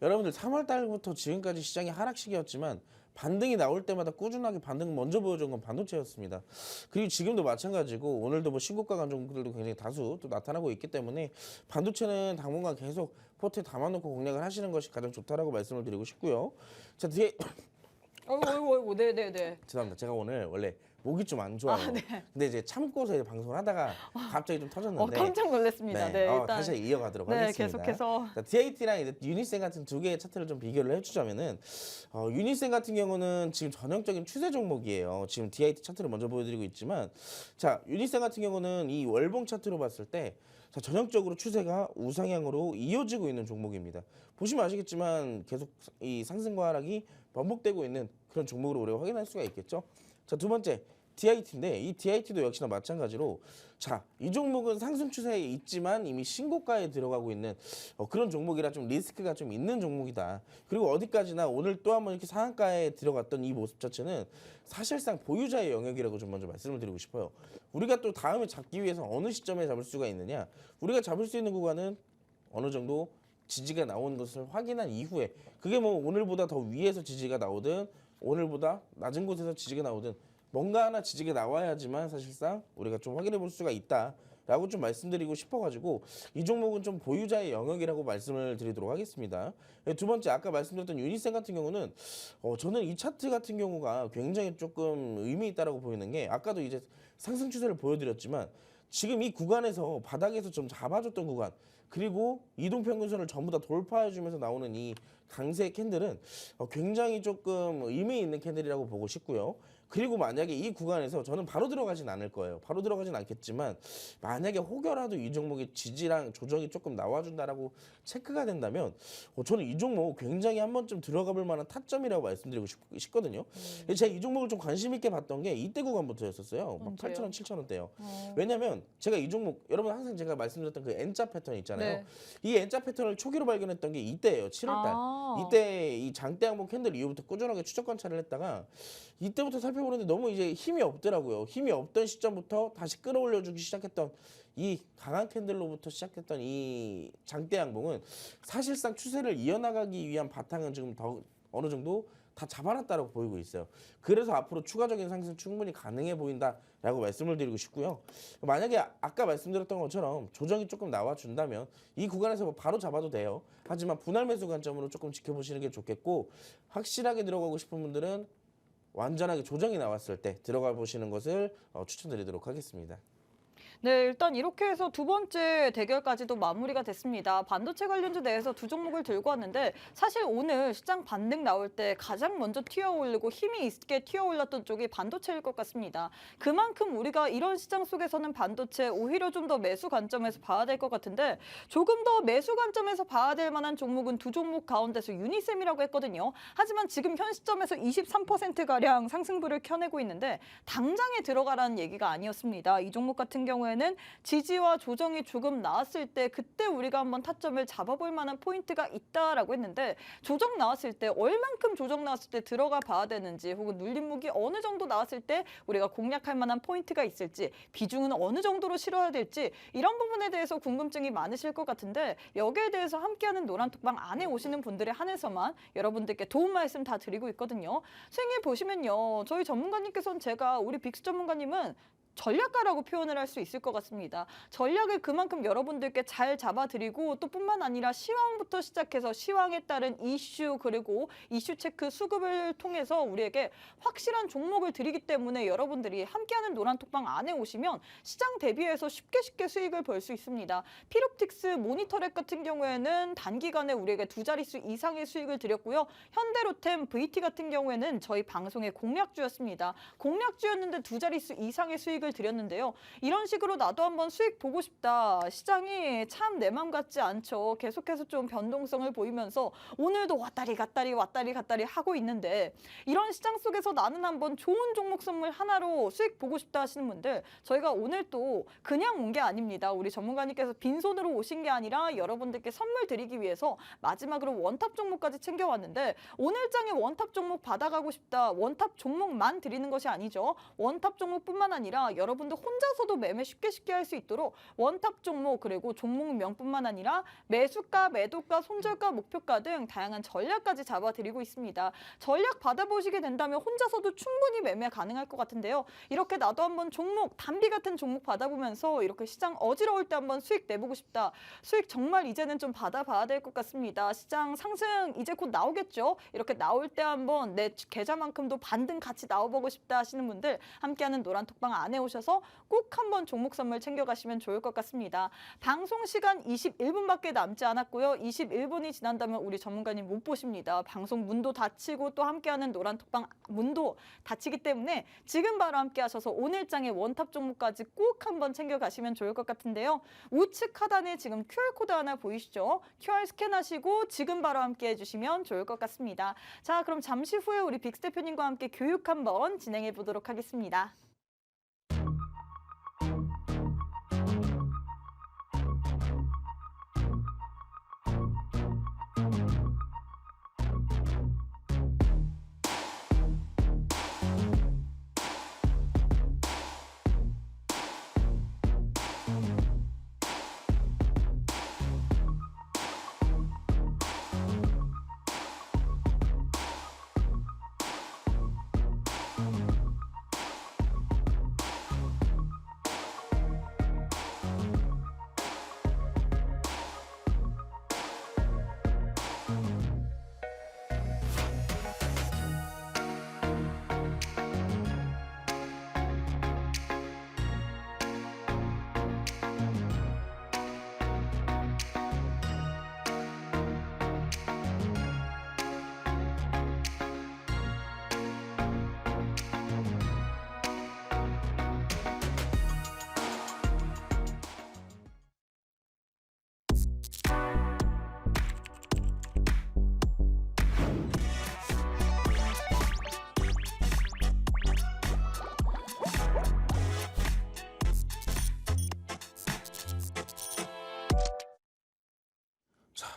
여러분들 3월 달부터 지금까지 시장이 하락시기였지만 반등이 나올 때마다 꾸준하게 반등 먼저 보여준 건 반도체였습니다. 그리고 지금도 마찬가지고 오늘도 뭐 신고가 간 종목들도 굉장히 다수 또 나타나고 있기 때문에 반도체는 당분간 계속 포트에 담아놓고 공략을 하시는 것이 가장 좋다라고 말씀을 드리고 싶고요. 자, 뒤에 어이구, 네네네. 죄송합니다. 제가 오늘 원래 목이 좀 안 좋아요. 네. 근데 이제 참고서 이제 방송을 하다가 갑자기 좀 터졌는데 깜짝 놀랐습니다. 네, 일단 다시 이어가도록 네, 하겠습니다. 계속해서 자, DIT랑 이제 유니센 같은 두 개의 차트를 좀 비교를 해주자면은 유니센 같은 경우는 지금 전형적인 추세 종목이에요. 지금 DIT 차트를 먼저 보여드리고 있지만, 자 유니센 같은 경우는 이 월봉 차트로 봤을 때 자, 전형적으로 추세가 우상향으로 이어지고 있는 종목입니다. 보시면 아시겠지만 계속 이 상승과 하락이 반복되고 있는 그런 종목으로 우리가 확인할 수가 있겠죠. 자, 두 번째 DIT인데 이 DIT도 역시나 마찬가지로 자, 이 종목은 상승 추세에 있지만 이미 신고가에 들어가고 있는 그런 종목이라 좀 리스크가 좀 있는 종목이다. 그리고 어디까지나 오늘 또 한번 이렇게 상한가에 들어갔던 이 모습 자체는 사실상 보유자의 영역이라고 좀 먼저 말씀을 드리고 싶어요. 우리가 또 다음에 잡기 위해서 어느 시점에 잡을 수가 있느냐? 우리가 잡을 수 있는 구간은 어느 정도 지지가 나오는 것을 확인한 이후에, 그게 뭐 오늘보다 더 위에서 지지가 나오든 오늘보다 낮은 곳에서 지지가 나오든 뭔가 하나 지지가 나와야지만 사실상 우리가 좀 확인해 볼 수가 있다라고 좀 말씀드리고 싶어가지고 이 종목은 좀 보유자의 영역이라고 말씀을 드리도록 하겠습니다. 두 번째, 아까 말씀드렸던 유니센 같은 경우는 저는 이 차트 같은 경우가 굉장히 조금 의미 있다라고 보이는 게, 아까도 이제 상승 추세를 보여드렸지만 지금 이 구간에서 바닥에서 좀 잡아줬던 구간, 그리고 이동평균선을 전부 다 돌파해주면서 나오는 이 강세 캔들은 굉장히 조금 의미 있는 캔들이라고 보고 싶고요. 그리고 만약에 이 구간에서 저는 바로 들어가진 않을 거예요. 바로 들어가진 않겠지만 만약에 혹여라도 이 종목의 지지랑 조정이 조금 나와준다라고 체크가 된다면 저는 이 종목 굉장히 한 번쯤 들어가 볼 만한 타점이라고 말씀드리고 싶거든요. 제가 이 종목을 좀 관심 있게 봤던 게 이때 구간부터였었어요. 막 8,000원, 7,000원대요. 왜냐면 제가 이 종목, 여러분 항상 제가 말씀드렸던 그 N자 패턴 있잖아요. 네. 이 N자 패턴을 초기로 발견했던 게 이때예요. 7월달. 이때 이 장대 항목 캔들 이후부터 꾸준하게 추적 관찰을 했다가 이때부터 살펴보는데 너무 이제 힘이 없더라고요. 힘이 없던 시점부터 다시 끌어올려주기 시작했던 이 강한 캔들로부터 시작했던 이 장대 양봉은 사실상 추세를 이어나가기 위한 바탕은 지금 더 어느 정도 다 잡아놨다라고 보이고 있어요. 그래서 앞으로 추가적인 상승 충분히 가능해 보인다라고 말씀을 드리고 싶고요. 만약에 아까 말씀드렸던 것처럼 조정이 조금 나와준다면 이 구간에서 뭐 바로 잡아도 돼요. 하지만 분할 매수 관점으로 조금 지켜보시는 게 좋겠고, 확실하게 들어가고 싶은 분들은 완전하게 조정이 나왔을 때 들어가 보시는 것을 추천드리도록 하겠습니다. 네, 일단 이렇게 해서 두 번째 대결까지도 마무리가 됐습니다. 반도체 관련주 내에서 두 종목을 들고 왔는데 사실 오늘 시장 반등 나올 때 가장 먼저 튀어올리고 힘이 있게 튀어올랐던 쪽이 반도체일 것 같습니다. 그만큼 우리가 이런 시장 속에서는 반도체 오히려 좀 더 매수 관점에서 봐야 될 것 같은데, 조금 더 매수 관점에서 봐야 될 만한 종목은 두 종목 가운데서 유니셈이라고 했거든요. 하지만 지금 현 시점에서 23%가량 상승부를 켜내고 있는데 당장에 들어가라는 얘기가 아니었습니다. 이 종목 같은 경우에는 지지와 조정이 조금 나왔을 때 그때 우리가 한번 타점을 잡아볼 만한 포인트가 있다라고 했는데, 조정 나왔을 때 얼만큼 조정 나왔을 때 들어가 봐야 되는지, 혹은 눌림목이 어느 정도 나왔을 때 우리가 공략할 만한 포인트가 있을지, 비중은 어느 정도로 실어야 될지, 이런 부분에 대해서 궁금증이 많으실 것 같은데 여기에 대해서 함께하는 노란톡방 안에 오시는 분들에 한해서만 여러분들께 도움 말씀 다 드리고 있거든요. 선생님 보시면요, 저희 전문가님께서는, 제가 우리 빅스 전문가님은 전략가라고 표현을 할 수 있을 것 같습니다. 전략을 그만큼 여러분들께 잘 잡아드리고, 또 뿐만 아니라 시황부터 시작해서 시황에 따른 이슈, 그리고 이슈 체크 수급을 통해서 우리에게 확실한 종목을 드리기 때문에 여러분들이 함께하는 노란톡방 안에 오시면 시장 대비해서 쉽게 수익을 벌 수 있습니다. 피롭틱스 모니터랩 같은 경우에는 단기간에 우리에게 두 자릿수 이상의 수익을 드렸고요. 현대로템, VT 같은 경우에는 저희 방송의 공략주였습니다. 공략주였는데 두 자릿수 이상의 수익을 드렸는데요. 이런 식으로 나도 한번 수익 보고 싶다. 시장이 참 내 맘 같지 않죠. 계속해서 좀 변동성을 보이면서 오늘도 왔다리 갔다리 하고 있는데, 이런 시장 속에서 나는 한번 좋은 종목 선물 하나로 수익 보고 싶다 하시는 분들, 저희가 오늘 또 그냥 온 게 아닙니다. 우리 전문가님께서 빈손으로 오신 게 아니라 여러분들께 선물 드리기 위해서 마지막으로 원탑 종목까지 챙겨왔는데, 오늘 장에 원탑 종목 받아가고 싶다, 원탑 종목만 드리는 것이 아니죠. 원탑 종목뿐만 아니라 여러분들 혼자서도 매매 쉽게 할 수 있도록 원탑 종목 그리고 종목명뿐만 아니라 매수가, 매도가, 손절가, 목표가 등 다양한 전략까지 잡아드리고 있습니다. 전략 받아보시게 된다면 혼자서도 충분히 매매 가능할 것 같은데요. 이렇게 나도 한번 종목, 단비 같은 종목 받아보면서 이렇게 시장 어지러울 때 한번 수익 내보고 싶다. 수익 정말 이제는 좀 받아봐야 될 것 같습니다. 시장 상승 이제 곧 나오겠죠. 이렇게 나올 때 한번 내 계좌만큼도 반등 같이 나와보고 싶다 하시는 분들 함께하는 노란톡방 안에 오셔서 꼭 한번 종목 선물 챙겨가시면 좋을 것 같습니다. 방송 시간 21분밖에 남지 않았고요. 21분이 지난다면 우리 전문가님 못 보십니다. 방송 문도 닫히고 또 함께하는 노란톡방 문도 닫히기 때문에 지금 바로 함께하셔서 오늘장의 원탑 종목까지 꼭 한번 챙겨가시면 좋을 것 같은데요. 우측 하단에 지금 QR코드 하나 보이시죠? QR 스캔하시고 지금 바로 함께해 주시면 좋을 것 같습니다. 자, 그럼 잠시 후에 우리 빅스 대표님과 함께 교육 한번 진행해 보도록 하겠습니다.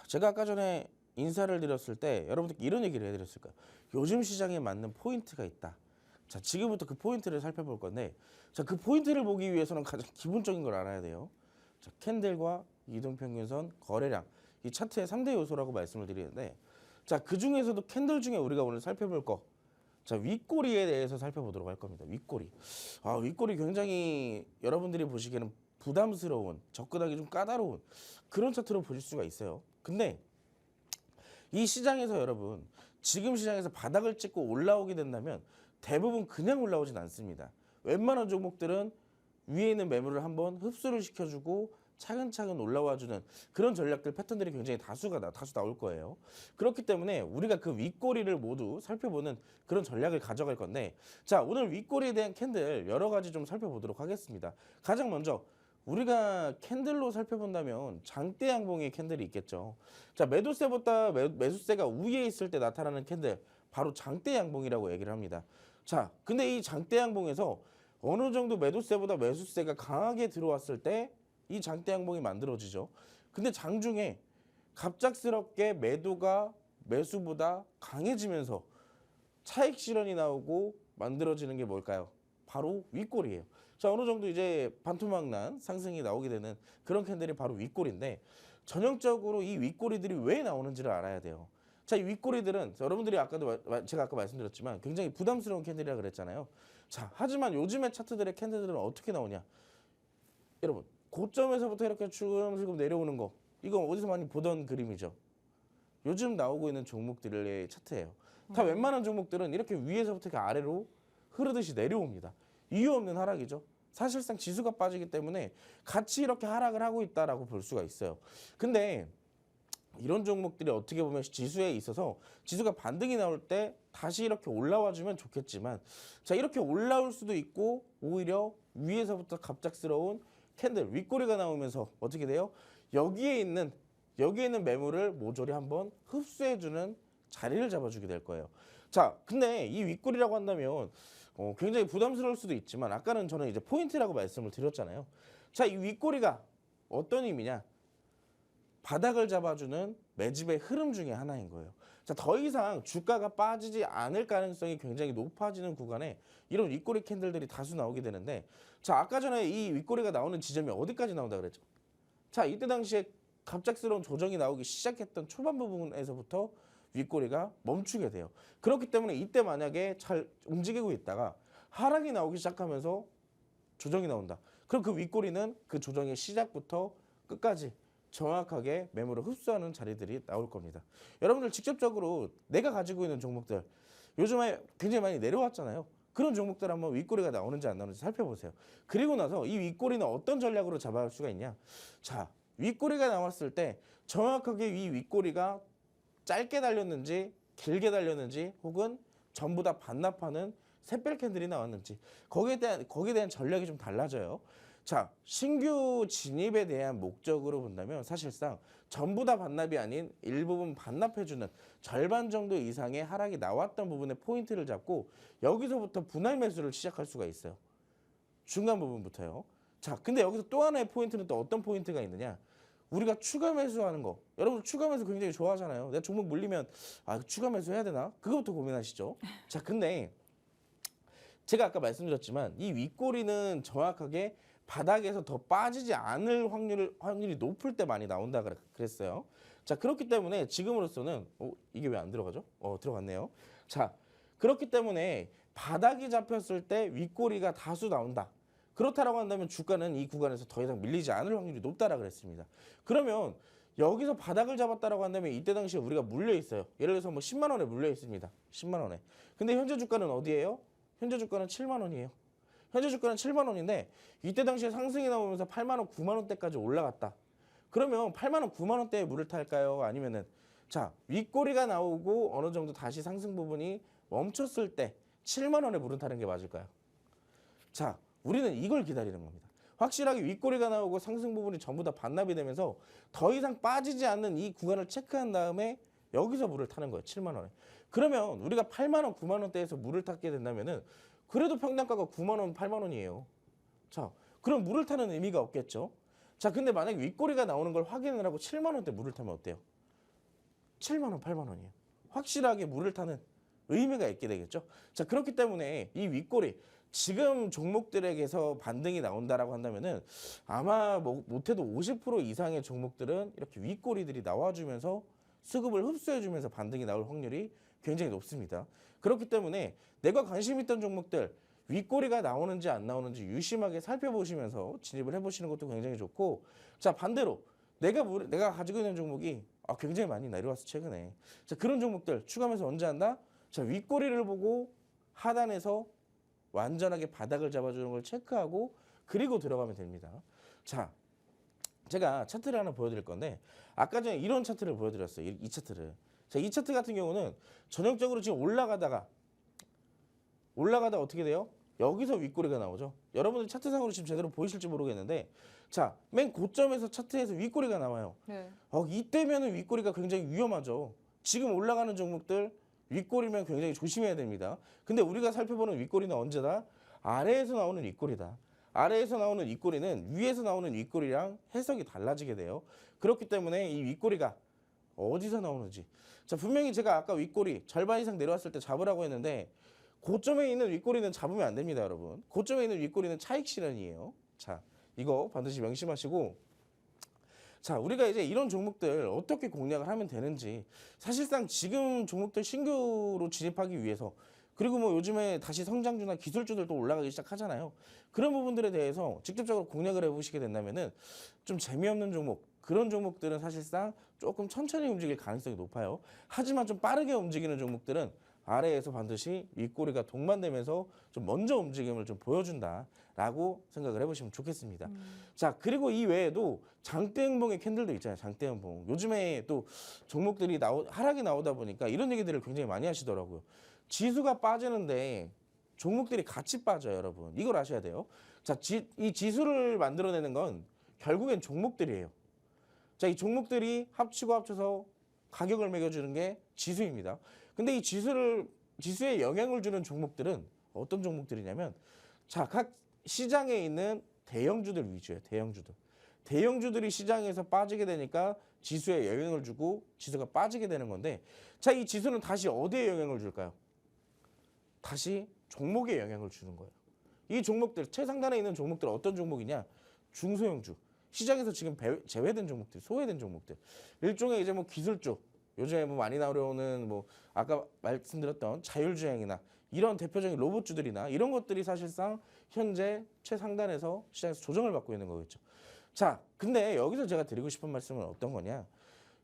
제가 아까 전에 인사를 드렸을 때 여러분들께 이런 얘기를 해드렸을 거예요. 요즘 시장에 맞는 포인트가 있다. 자, 지금부터 그 포인트를 살펴볼 건데, 자, 그 포인트를 보기 위해서는 가장 기본적인 걸 알아야 돼요. 자, 캔들과 이동평균선, 거래량, 이 차트의 3대 요소라고 말씀을 드리는데, 자, 그 중에서도 캔들 중에 우리가 오늘 살펴볼 거, 자, 윗꼬리에 대해서 살펴보도록 할 겁니다. 윗꼬리. 윗꼬리 굉장히 여러분들이 보시기에는 부담스러운, 접근하기 좀 까다로운 그런 차트로 보실 수가 있어요. 근데 이 시장에서 여러분, 지금 시장에서 바닥을 찍고 올라오게 된다면 대부분 그냥 올라오진 않습니다. 웬만한 종목들은 위에 있는 매물을 한번 흡수를 시켜주고 차근차근 올라와주는 그런 전략들, 패턴들이 굉장히 다수 나올 거예요. 그렇기 때문에 우리가 그 윗꼬리를 모두 살펴보는 그런 전략을 가져갈 건데, 자, 오늘 윗꼬리에 대한 캔들 여러 가지 좀 살펴보도록 하겠습니다. 가장 먼저 우리가 캔들로 살펴본다면 장대 양봉의 캔들이 있겠죠. 자, 매도세보다 매수세가 위에 있을 때 나타나는 캔들, 바로 장대 양봉이라고 얘기를 합니다. 자, 근데 이 장대 양봉에서 어느 정도 매도세보다 매수세가 강하게 들어왔을 때 이 장대 양봉이 만들어지죠. 근데 장중에 갑작스럽게 매도가 매수보다 강해지면서 차익 실현이 나오고 만들어지는 게 뭘까요? 바로 윗꼬리예요. 자, 어느 정도 이제 반토막난 상승이 나오게 되는 그런 캔들이 바로 윗꼬리인데, 전형적으로 이 윗꼬리들이 왜 나오는지를 알아야 돼요. 자, 이 윗꼬리들은 여러분들이 제가 아까 말씀드렸지만 굉장히 부담스러운 캔들이라 그랬잖아요. 자, 하지만 요즘의 차트들의 캔들들은 어떻게 나오냐? 여러분, 고점에서부터 이렇게 슬금 내려오는 거, 이건 어디서 많이 보던 그림이죠. 요즘 나오고 있는 종목들의 차트예요. 다 웬만한 종목들은 이렇게 위에서부터 이렇게 아래로 흐르듯이 내려옵니다. 이유 없는 하락이죠. 사실상 지수가 빠지기 때문에 같이 이렇게 하락을 하고 있다라고 볼 수가 있어요. 근데 이런 종목들이 어떻게 보면 지수에 있어서 지수가 반등이 나올 때 다시 이렇게 올라와 주면 좋겠지만, 자, 이렇게 올라올 수도 있고 오히려 위에서부터 갑작스러운 캔들, 윗꼬리가 나오면서 어떻게 돼요? 여기에 있는 매물을 모조리 한번 흡수해주는 자리를 잡아주게 될 거예요. 자, 근데 이 윗꼬리라고 한다면 굉장히 부담스러울 수도 있지만, 아까는 저는 이제 포인트라고 말씀을 드렸잖아요. 자, 이 윗꼬리가 어떤 의미냐? 바닥을 잡아주는 매집의 흐름 중에 하나인 거예요. 자, 더 이상 주가가 빠지지 않을 가능성이 굉장히 높아지는 구간에 이런 윗꼬리 캔들들이 다수 나오게 되는데, 자, 아까 전에 이 윗꼬리가 나오는 지점이 어디까지 나온다 그랬죠? 자, 이때 당시에 갑작스러운 조정이 나오기 시작했던 초반 부분에서부터 윗꼬리가 멈추게 돼요. 그렇기 때문에 이때 만약에 잘 움직이고 있다가 하락이 나오기 시작하면서 조정이 나온다. 그럼 그 윗꼬리는 그 조정의 시작부터 끝까지 정확하게 매물을 흡수하는 자리들이 나올 겁니다. 여러분들 직접적으로 내가 가지고 있는 종목들 요즘에 굉장히 많이 내려왔잖아요. 그런 종목들 한번 윗꼬리가 나오는지 안 나오는지 살펴보세요. 그리고 나서 이 윗꼬리는 어떤 전략으로 잡아갈 수가 있냐. 자, 윗꼬리가 나왔을 때 정확하게 이 윗꼬리가 짧게 달렸는지 길게 달렸는지 혹은 전부 다 반납하는 샛별 캔들이 나왔는지 거기에 대한 전략이 좀 달라져요. 자, 신규 진입에 대한 목적으로 본다면 사실상 전부 다 반납이 아닌 일부분 반납해주는 절반 정도 이상의 하락이 나왔던 부분에 포인트를 잡고 여기서부터 분할 매수를 시작할 수가 있어요. 중간 부분부터요. 자, 근데 여기서 또 하나의 포인트는 또 어떤 포인트가 있느냐. 우리가 추가 매수하는 거. 여러분 추가 매수 굉장히 좋아하잖아요. 내가 종목 물리면 추가 매수 해야 되나? 그거부터 고민하시죠. 자, 근데 제가 아까 말씀드렸지만 이 윗꼬리는 정확하게 바닥에서 더 빠지지 않을 확률이 높을 때 많이 나온다 그랬어요. 자, 그렇기 때문에 지금으로서는 이게 왜 안 들어가죠? 들어갔네요. 자, 그렇기 때문에 바닥이 잡혔을 때 윗꼬리가 다수 나온다. 그렇다라고 한다면 주가는 이 구간에서 더 이상 밀리지 않을 확률이 높다라 그랬습니다. 그러면 여기서 바닥을 잡았다라고 한다면 이때 당시에 우리가 물려 있어요. 예를 들어서 뭐 10만 원에 물려 있습니다. 10만 원에. 근데 현재 주가는 어디예요? 현재 주가는 7만 원이에요. 현재 주가는 7만 원인데 이때 당시에 상승이 나오면서 8만 원, 9만 원대까지 올라갔다. 그러면 8만 원, 9만 원대에 물을 탈까요? 아니면은 자, 윗꼬리가 나오고 어느 정도 다시 상승 부분이 멈췄을 때 7만 원에 물을 타는 게 맞을까요? 자, 우리는 이걸 기다리는 겁니다. 확실하게 윗꼬리가 나오고 상승 부분이 전부 다 반납이 되면서 더 이상 빠지지 않는 이 구간을 체크한 다음에 여기서 물을 타는 거예요. 7만 원에. 그러면 우리가 8만 원, 9만 원대에서 물을 탔게 된다면은 그래도 평당가가 9만 원, 8만 원이에요. 자, 그럼 물을 타는 의미가 없겠죠. 자, 근데 만약에 윗꼬리가 나오는 걸 확인을 하고 7만 원대 물을 타면 어때요? 7만 원, 8만 원이에요. 확실하게 물을 타는 의미가 있게 되겠죠. 자, 그렇기 때문에 이 윗꼬리 지금 종목들에게서 반등이 나온다라고 한다면은 아마 못해도 50% 이상의 종목들은 이렇게 윗꼬리들이 나와주면서 수급을 흡수해주면서 반등이 나올 확률이 굉장히 높습니다. 그렇기 때문에 내가 관심 있던 종목들 윗꼬리가 나오는지 안 나오는지 유심하게 살펴보시면서 진입을 해보시는 것도 굉장히 좋고, 자, 반대로 내가 가지고 있는 종목이 굉장히 많이 내려왔어 최근에. 자, 그런 종목들 추가하면서 언제 한다? 자, 윗꼬리를 보고 하단에서 완전하게 바닥을 잡아주는 걸 체크하고 그리고 들어가면 됩니다. 자, 제가 차트를 하나 보여드릴 건데 아까 전에 이런 차트를 보여드렸어요. 이 차트를. 자, 이 차트 같은 경우는 전형적으로 지금 올라가다가 어떻게 돼요? 여기서 윗꼬리가 나오죠. 여러분들 차트상으로 지금 제대로 보이실지 모르겠는데, 자, 맨 고점에서 차트에서 윗꼬리가 나와요. 네. 이때면은 윗꼬리가 굉장히 위험하죠. 지금 올라가는 종목들 윗꼬리면 굉장히 조심해야 됩니다. 근데 우리가 살펴보는 윗꼬리는 언제다? 아래에서 나오는 윗꼬리다. 아래에서 나오는 윗꼬리는 위에서 나오는 윗꼬리랑 해석이 달라지게 돼요. 그렇기 때문에 이 윗꼬리가 어디서 나오는지. 자, 분명히 제가 아까 윗꼬리 절반 이상 내려왔을 때 잡으라고 했는데 고점에 있는 윗꼬리는 잡으면 안 됩니다, 여러분. 고점에 있는 윗꼬리는 차익 실현이에요. 자, 이거 반드시 명심하시고, 자, 우리가 이제 이런 종목들 어떻게 공략을 하면 되는지, 사실상 지금 종목들 신규로 진입하기 위해서, 그리고 뭐 요즘에 다시 성장주나 기술주들도 올라가기 시작하잖아요. 그런 부분들에 대해서 직접적으로 공략을 해보시게 된다면은 좀 재미없는 종목, 그런 종목들은 사실상 조금 천천히 움직일 가능성이 높아요. 하지만 좀 빠르게 움직이는 종목들은 아래에서 반드시 윗꼬리가 동반되면서 좀 먼저 움직임을 좀 보여준다라고 생각을 해보시면 좋겠습니다. 자, 그리고 이 외에도 장대음봉의 캔들도 있잖아요. 장대음봉. 요즘에 또 종목들이 하락이 나오다 보니까 이런 얘기들을 굉장히 많이 하시더라고요. 지수가 빠지는데 종목들이 같이 빠져요, 여러분. 이걸 아셔야 돼요. 자, 이 지수를 만들어내는 건 결국엔 종목들이에요. 자, 이 종목들이 합치고 합쳐서 가격을 매겨주는 게 지수입니다. 근데 이 지수에 영향을 주는 종목들은 어떤 종목들이냐면, 자, 각 시장에 있는 대형주들 위주예요. 대형주들. 대형주들이 시장에서 빠지게 되니까 지수에 영향을 주고 지수가 빠지게 되는 건데 자, 이 지수는 다시 어디에 영향을 줄까요? 다시 종목에 영향을 주는 거예요. 이 종목들 최상단에 있는 종목들 어떤 종목이냐? 중소형주. 시장에서 지금 제외된 종목들, 소외된 종목들. 일종의 이제 뭐 기술 쪽, 요즘에 뭐 많이 나오는 뭐 아까 말씀드렸던 자율주행이나 이런 대표적인 로봇주들이나 이런 것들이 사실상 현재 최상단에서 시장에서 조정을 받고 있는 거겠죠. 자, 근데 여기서 제가 드리고 싶은 말씀은 어떤 거냐?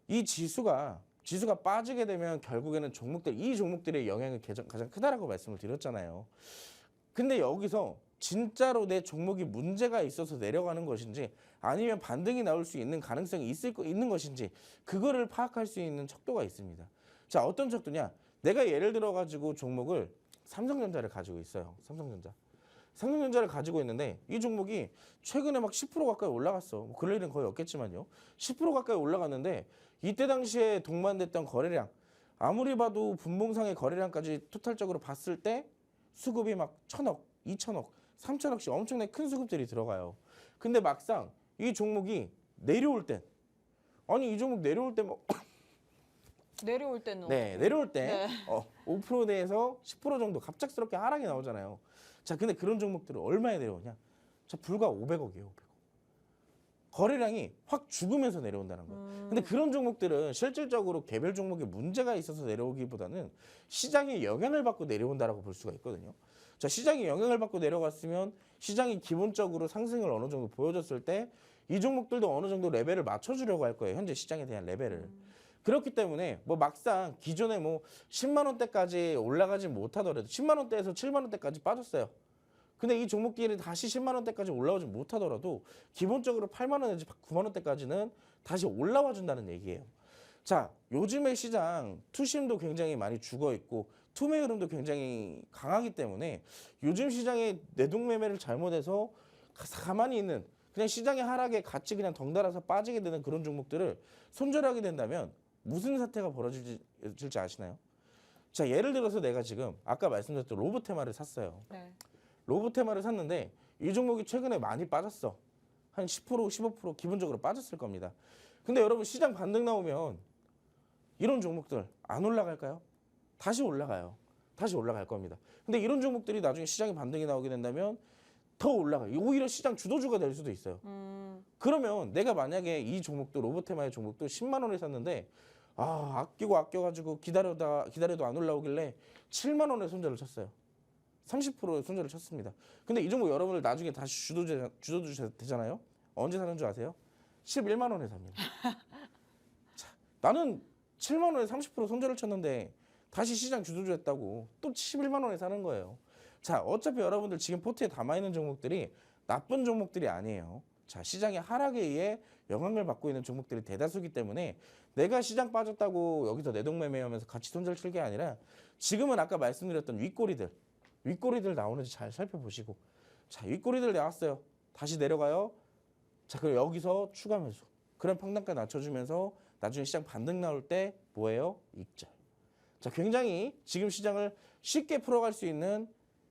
이 지수가 빠지게 되면 결국에는 이 종목들의 영향이 가장 크다라고 말씀을 드렸잖아요. 근데 여기서 진짜로 내 종목이 문제가 있어서 내려가는 것인지 아니면 반등이 나올 수 있는 가능성이 있는 것인지 그거를 파악할 수 있는 척도가 있습니다. 자, 어떤 척도냐? 내가 예를 들어 가지고 종목을 삼성전자를 가지고 있어요. 삼성전자를 가지고 있는데 이 종목이 최근에 막 10% 가까이 올라갔어. 뭐 그럴 일은 거의 없겠지만요. 10% 가까이 올라갔는데 이때 당시에 동반됐던 거래량 아무리 봐도 분봉상의 거래량까지 토탈적으로 봤을 때 수급이 막 1,000억, 2,000억, 3,000억씩 엄청나게 큰 수급들이 들어가요. 근데 막상 이 종목이 내려올 땐 아니 이 종목 내려올 때 뭐 내려올 때는 네, 내려올 때 네. 5% 내에서 10% 정도 갑작스럽게 하락이 나오잖아요. 자, 근데 그런 종목들은 얼마에 내려오냐? 자, 불과 500억이에요. 500억. 거래량이 확 죽으면서 내려온다는 거예요. 근데 그런 종목들은 실질적으로 개별 종목에 문제가 있어서 내려오기보다는 시장에 영향을 받고 내려온다라고 볼 수가 있거든요. 자, 시장이 영향을 받고 내려갔으면 시장이 기본적으로 상승을 어느 정도 보여줬을 때 이 종목들도 어느 정도 레벨을 맞춰주려고 할 거예요. 현재 시장에 대한 레벨을. 그렇기 때문에 뭐 막상 기존에 뭐 10만 원대까지 올라가지 못하더라도 10만 원대에서 7만 원대까지 빠졌어요. 근데 이 종목끼리 다시 10만 원대까지 올라오지 못하더라도 기본적으로 8만 원 내지 9만 원대까지는 다시 올라와 준다는 얘기예요. 자, 요즘의 시장 투심도 굉장히 많이 죽어 있고 투매 흐름도 굉장히 강하기 때문에 요즘 시장의 내동매매를 잘못해서 가만히 있는 그냥 시장의 하락에 같이 그냥 덩달아서 빠지게 되는 그런 종목들을 손절하게 된다면 무슨 사태가 벌어질지 아시나요? 자, 예를 들어서 내가 지금 아까 말씀드렸던 로보테마를 샀어요. 네. 로보테마를 샀는데 이 종목이 최근에 많이 빠졌어. 한 10%, 15% 기본적으로 빠졌을 겁니다. 근데 여러분 시장 반등 나오면 이런 종목들 안 올라갈까요? 다시 올라가요. 다시 올라갈 겁니다. 근데 이런 종목들이 나중에 시장에 반등이 나오게 된다면 더 올라가요. 오히려 시장 주도주가 될 수도 있어요. 그러면 내가 만약에 이 종목도 로보테마의 종목도 10만 원에 샀는데 아껴가지고 기다려도 안 올라오길래 7만 원에 손절을 쳤어요. 30%의 손절을 쳤습니다. 근데 이 종목 여러분들 나중에 다시 주도주 되잖아요. 언제 사는 줄 아세요? 11만 원에 삽니다. 자, 나는 7만 원에 30% 손절을 쳤는데 다시 시장 주도주 했다고 또 11만 원에 사는 거예요. 자, 어차피 여러분들 지금 포트에 담아있는 종목들이 나쁜 종목들이 아니에요. 자, 시장의 하락에 의해 영향을 받고 있는 종목들이 대다수기 때문에 내가 시장 빠졌다고 여기서 내동매매하면서 같이 손절 칠 게 아니라 지금은 아까 말씀드렸던 윗꼬리들 나오는지 잘 살펴보시고 자, 윗꼬리들 나왔어요. 다시 내려가요. 자, 그럼 여기서 추가 매수. 그런 평단가 낮춰주면서 나중에 시장 반등 나올 때 뭐예요? 익절. 자, 굉장히 지금 시장을 쉽게 풀어갈 수 있는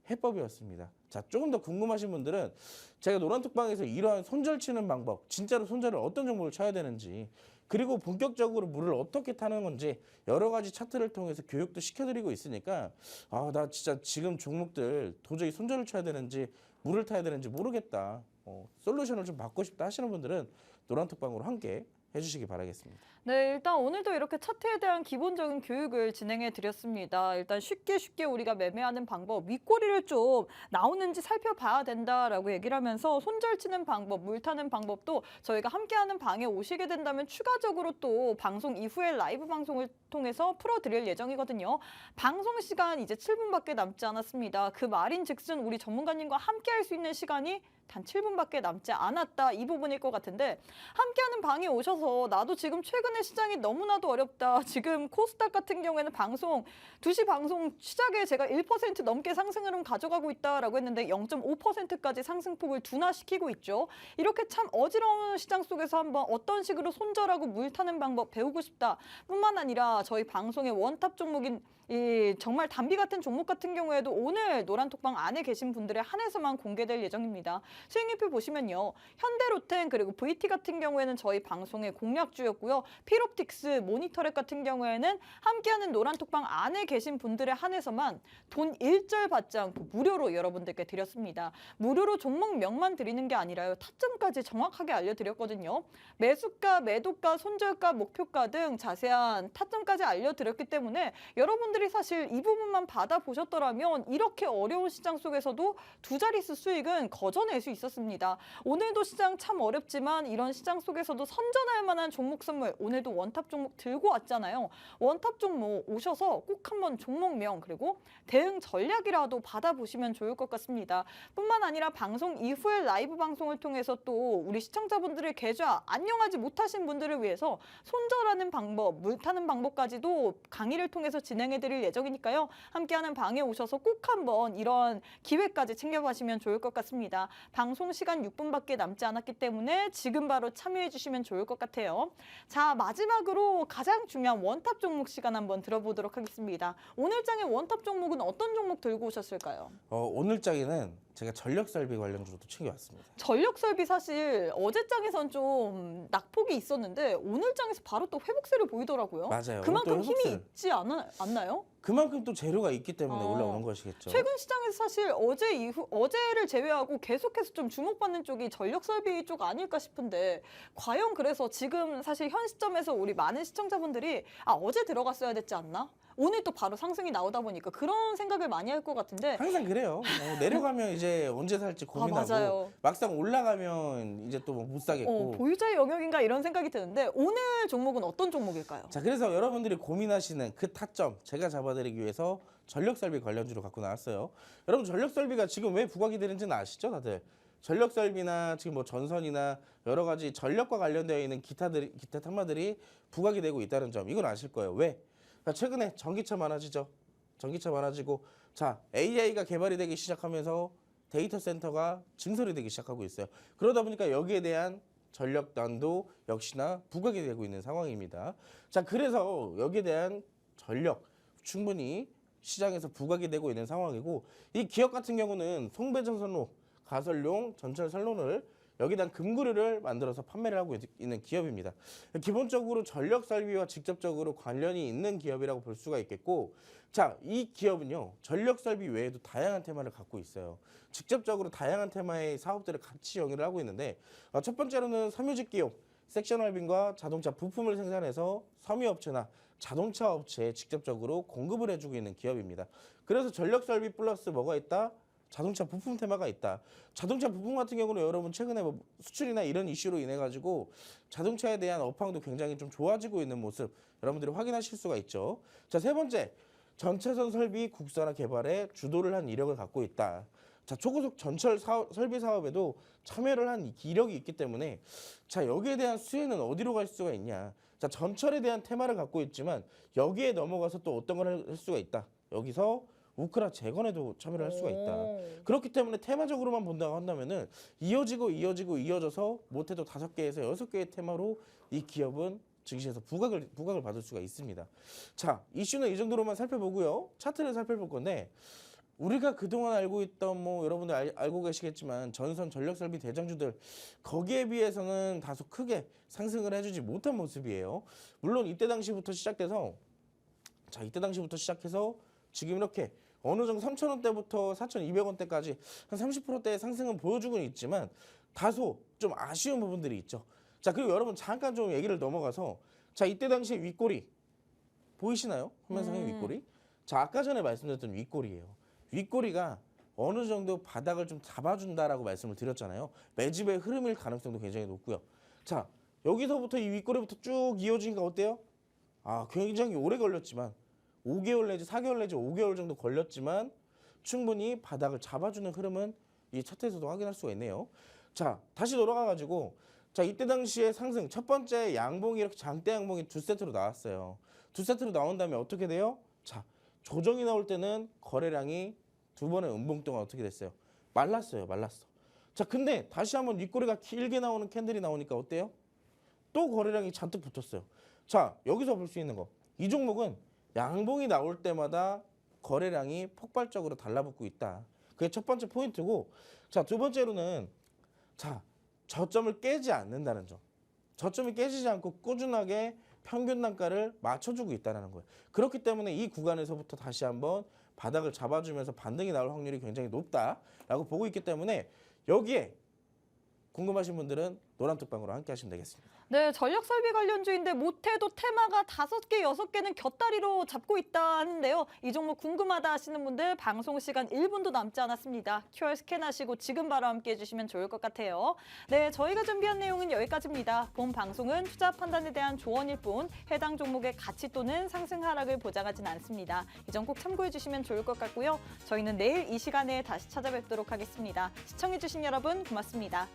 해법이었습니다. 자, 조금 더 궁금하신 분들은 제가 노란톡방에서 이러한 손절 치는 방법, 진짜로 손절을 어떤 종목을 쳐야 되는지, 그리고 본격적으로 물을 어떻게 타는 건지 여러 가지 차트를 통해서 교육도 시켜드리고 있으니까 나 진짜 지금 종목들 도저히 손절을 쳐야 되는지 물을 타야 되는지 모르겠다. 솔루션을 좀 받고 싶다 하시는 분들은 노란톡방으로 함께 해주시기 바라겠습니다. 네, 일단 오늘도 이렇게 차트에 대한 기본적인 교육을 진행해 드렸습니다. 일단 쉽게 우리가 매매하는 방법, 윗꼬리를 좀 나오는지 살펴봐야 된다라고 얘기를 하면서 손절 치는 방법, 물 타는 방법도 저희가 함께하는 방에 오시게 된다면 추가적으로 또 방송 이후에 라이브 방송을 통해서 풀어드릴 예정이거든요. 방송 시간 이제 7분밖에 남지 않았습니다. 그 말인즉슨 우리 전문가님과 함께할 수 있는 시간이 단 7분밖에 남지 않았다, 이 부분일 것 같은데 함께하는 방에 오셔서 나도 지금 최근에 시장이 너무나도 어렵다. 지금 코스닥 같은 경우에는 2시 방송 시작에 제가 1% 넘게 상승을 가져가고 있다라고 했는데 0.5%까지 상승폭을 둔화시키고 있죠. 이렇게 참 어지러운 시장 속에서 한번 어떤 식으로 손절하고 물 타는 방법 배우고 싶다 뿐만 아니라 저희 방송의 원탑 종목인 이 정말 담비 같은 종목 같은 경우에도 오늘 노란톡방 안에 계신 분들에 한해서만 공개될 예정입니다. 수익률표 보시면요. 현대로템 그리고 VT 같은 경우에는 저희 방송의 공략주였고요. 필옵틱스, 모니터렉 같은 경우에는 함께하는 노란톡방 안에 계신 분들에 한해서만 돈 일절 받지 않고 무료로 여러분들께 드렸습니다. 무료로 종목명만 드리는 게 아니라요. 타점까지 정확하게 알려드렸거든요. 매수가, 매도가, 손절가, 목표가 등 자세한 타점까지 알려드렸기 때문에 여러분들이 사실 이 부분만 받아보셨더라면 이렇게 어려운 시장 속에서도 두 자릿수 수익은 거저낼 수 있었습니다. 오늘도 시장 참 어렵지만 이런 시장 속에서도 선전할 만한 종목 선물, 오늘도 원탑 종목 들고 왔잖아요. 원탑 종목 오셔서 꼭 한번 종목명 그리고 대응 전략이라도 받아보시면 좋을 것 같습니다. 뿐만 아니라 방송 이후에 라이브 방송을 통해서 또 우리 시청자분들의 계좌 안녕하지 못하신 분들을 위해서 손절하는 방법, 물타는 방법까지도 강의를 통해서 진행해드릴 예정이니까요. 함께하는 방에 오셔서 꼭 한번 이런 기회까지 챙겨가시면 좋을 것 같습니다. 방송 시간 6분밖에 남지 않았기 때문에 지금 바로 참여해 주시면 좋을 것 같아요. 자, 마지막으로 가장 중요한 원탑 종목 시간 한번 들어보도록 하겠습니다. 오늘 장의 원탑 종목은 어떤 종목 들고 오셨을까요? 오늘 장에는 제가 전력설비 관련주로도 챙겨왔습니다. 전력설비 사실 어제 장에선 좀 낙폭이 있었는데 오늘 장에서 바로 또 회복세를 보이더라고요. 맞아요. 그만큼 오늘 또 힘이 회복세를. 있지 않나요? 그만큼 또 재료가 있기 때문에 올라오는 것이겠죠. 최근 시장에서 사실 어제를 제외하고 계속해서 좀 주목받는 쪽이 전력설비 쪽 아닐까 싶은데 과연 그래서 지금 사실 현 시점에서 우리 많은 시청자분들이 어제 들어갔어야 됐지 않나? 오늘 또 바로 상승이 나오다 보니까 그런 생각을 많이 할 것 같은데 항상 그래요. 내려가면 이제 언제 살지 고민하고 맞아요. 막상 올라가면 이제 또 못 사겠고. 보유자의 영역인가 이런 생각이 드는데 오늘 종목은 어떤 종목일까요? 자, 그래서 여러분들이 고민하시는 그 타점 제가 잡아드리기 위해서 전력설비 관련주로 갖고 나왔어요. 여러분 전력설비가 지금 왜 부각이 되는지는 아시죠, 다들? 전력설비나 지금 뭐 전선이나 여러 가지 전력과 관련되어 있는 기타 탐마들이 부각이 되고 있다는 점 이건 아실 거예요. 왜? 그러니까 최근에 전기차 많아지죠. 전기차 많아지고 자 AI가 개발이 되기 시작하면서 데이터 센터가 증설이 되기 시작하고 있어요. 그러다 보니까 여기에 대한 전력난도 역시나 부각이 되고 있는 상황입니다. 자, 그래서 여기에 대한 전력 충분히 시장에서 부각이 되고 있는 상황이고 이 기업 같은 경우는 송배전선로, 가설용 전철 선로를 여기다 금구류를 만들어서 판매를 하고 있는 기업입니다. 기본적으로 전력 설비와 직접적으로 관련이 있는 기업이라고 볼 수가 있겠고 자, 이 기업은요. 전력 설비 외에도 다양한 테마를 갖고 있어요. 직접적으로 다양한 테마의 사업들을 같이 영위를 하고 있는데 첫 번째로는 섬유직 기업, 섹셔널빈과 자동차 부품을 생산해서 섬유업체나 자동차 업체에 직접적으로 공급을 해주고 있는 기업입니다. 그래서 전력 설비 플러스 뭐가 있다? 자동차 부품 테마가 있다. 자동차 부품 같은 경우는 여러분 최근에 뭐 수출이나 이런 이슈로 인해 가지고 자동차에 대한 업황도 굉장히 좀 좋아지고 있는 모습 여러분들이 확인하실 수가 있죠. 자, 세 번째, 전차선 설비 국산화 개발에 주도를 한 이력을 갖고 있다. 자, 초고속 전철 설비 사업에도 참여를 한 이력이 있기 때문에 자, 여기에 대한 수혜는 어디로 갈 수가 있냐? 자, 전철에 대한 테마를 갖고 있지만 여기에 넘어가서 또 어떤 걸 할 수가 있다. 여기서 우크라 재건에도 참여를 할 수가 있다. 그렇기 때문에 테마적으로만 본다고 한다면은 이어져서 못해도 5개에서 6개의 테마로 이 기업은 증시에서 부각을 받을 수가 있습니다. 자, 이슈는 이 정도로만 살펴보고요. 차트를 살펴볼 건데 우리가 그동안 알고 있던 뭐 여러분들 알고 계시겠지만 전선 전력 설비 대장주들 거기에 비해서는 다소 크게 상승을 해주지 못한 모습이에요. 물론 이때 당시부터 시작해서 지금 이렇게 어느 정도 3,000원대부터 4,200원대까지 한 30%대의 상승은 보여주고는 있지만 다소 좀 아쉬운 부분들이 있죠. 자, 그리고 여러분 잠깐 좀 얘기를 넘어가서 자, 이때 당시에 윗꼬리 보이시나요? 화면상의 윗꼬리? 자, 아까 전에 말씀드렸던 윗꼬리예요. 윗꼬리가 어느 정도 바닥을 좀 잡아준다라고 말씀을 드렸잖아요. 매집의 흐름일 가능성도 굉장히 높고요. 자, 여기서부터 이 윗꼬리부터 쭉 이어지니까 어때요? 굉장히 오래 걸렸지만 5개월 내지 4개월 내지 5개월 정도 걸렸지만 충분히 바닥을 잡아주는 흐름은 이 차트에서도 확인할 수가 있네요. 자, 다시 돌아가가지고 자, 이때 당시에 상승 첫 번째 양봉이 이렇게 장대 양봉이 두 세트로 나왔어요. 두 세트로 나온 다음에 어떻게 돼요? 자, 조정이 나올 때는 거래량이 두 번의 음봉 동안 어떻게 됐어요? 말랐어요. 자, 근데 다시 한번 윗꼬리가 길게 나오는 캔들이 나오니까 어때요? 또 거래량이 잔뜩 붙었어요. 자, 여기서 볼 수 있는 거. 이 종목은 양봉이 나올 때마다 거래량이 폭발적으로 달라붙고 있다. 그게 첫 번째 포인트고 자, 두 번째로는 자, 저점을 깨지 않는다는 점. 저점이 깨지지 않고 꾸준하게 평균 단가를 맞춰주고 있다는 거예요. 그렇기 때문에 이 구간에서부터 다시 한번 바닥을 잡아주면서 반등이 나올 확률이 굉장히 높다라고 보고 있기 때문에 여기에 궁금하신 분들은 노란톡방으로 함께 하시면 되겠습니다. 네, 전력 설비 관련주인데 못해도 테마가 5개, 6개는 곁다리로 잡고 있다는데요. 이 종목 궁금하다 하시는 분들 방송 시간 1분도 남지 않았습니다. QR 스캔하시고 지금 바로 함께 해주시면 좋을 것 같아요. 네, 저희가 준비한 내용은 여기까지입니다. 본 방송은 투자 판단에 대한 조언일 뿐 해당 종목의 가치 또는 상승 하락을 보장하진 않습니다. 이 점 꼭 참고해 주시면 좋을 것 같고요. 저희는 내일 이 시간에 다시 찾아뵙도록 하겠습니다. 시청해주신 여러분 고맙습니다.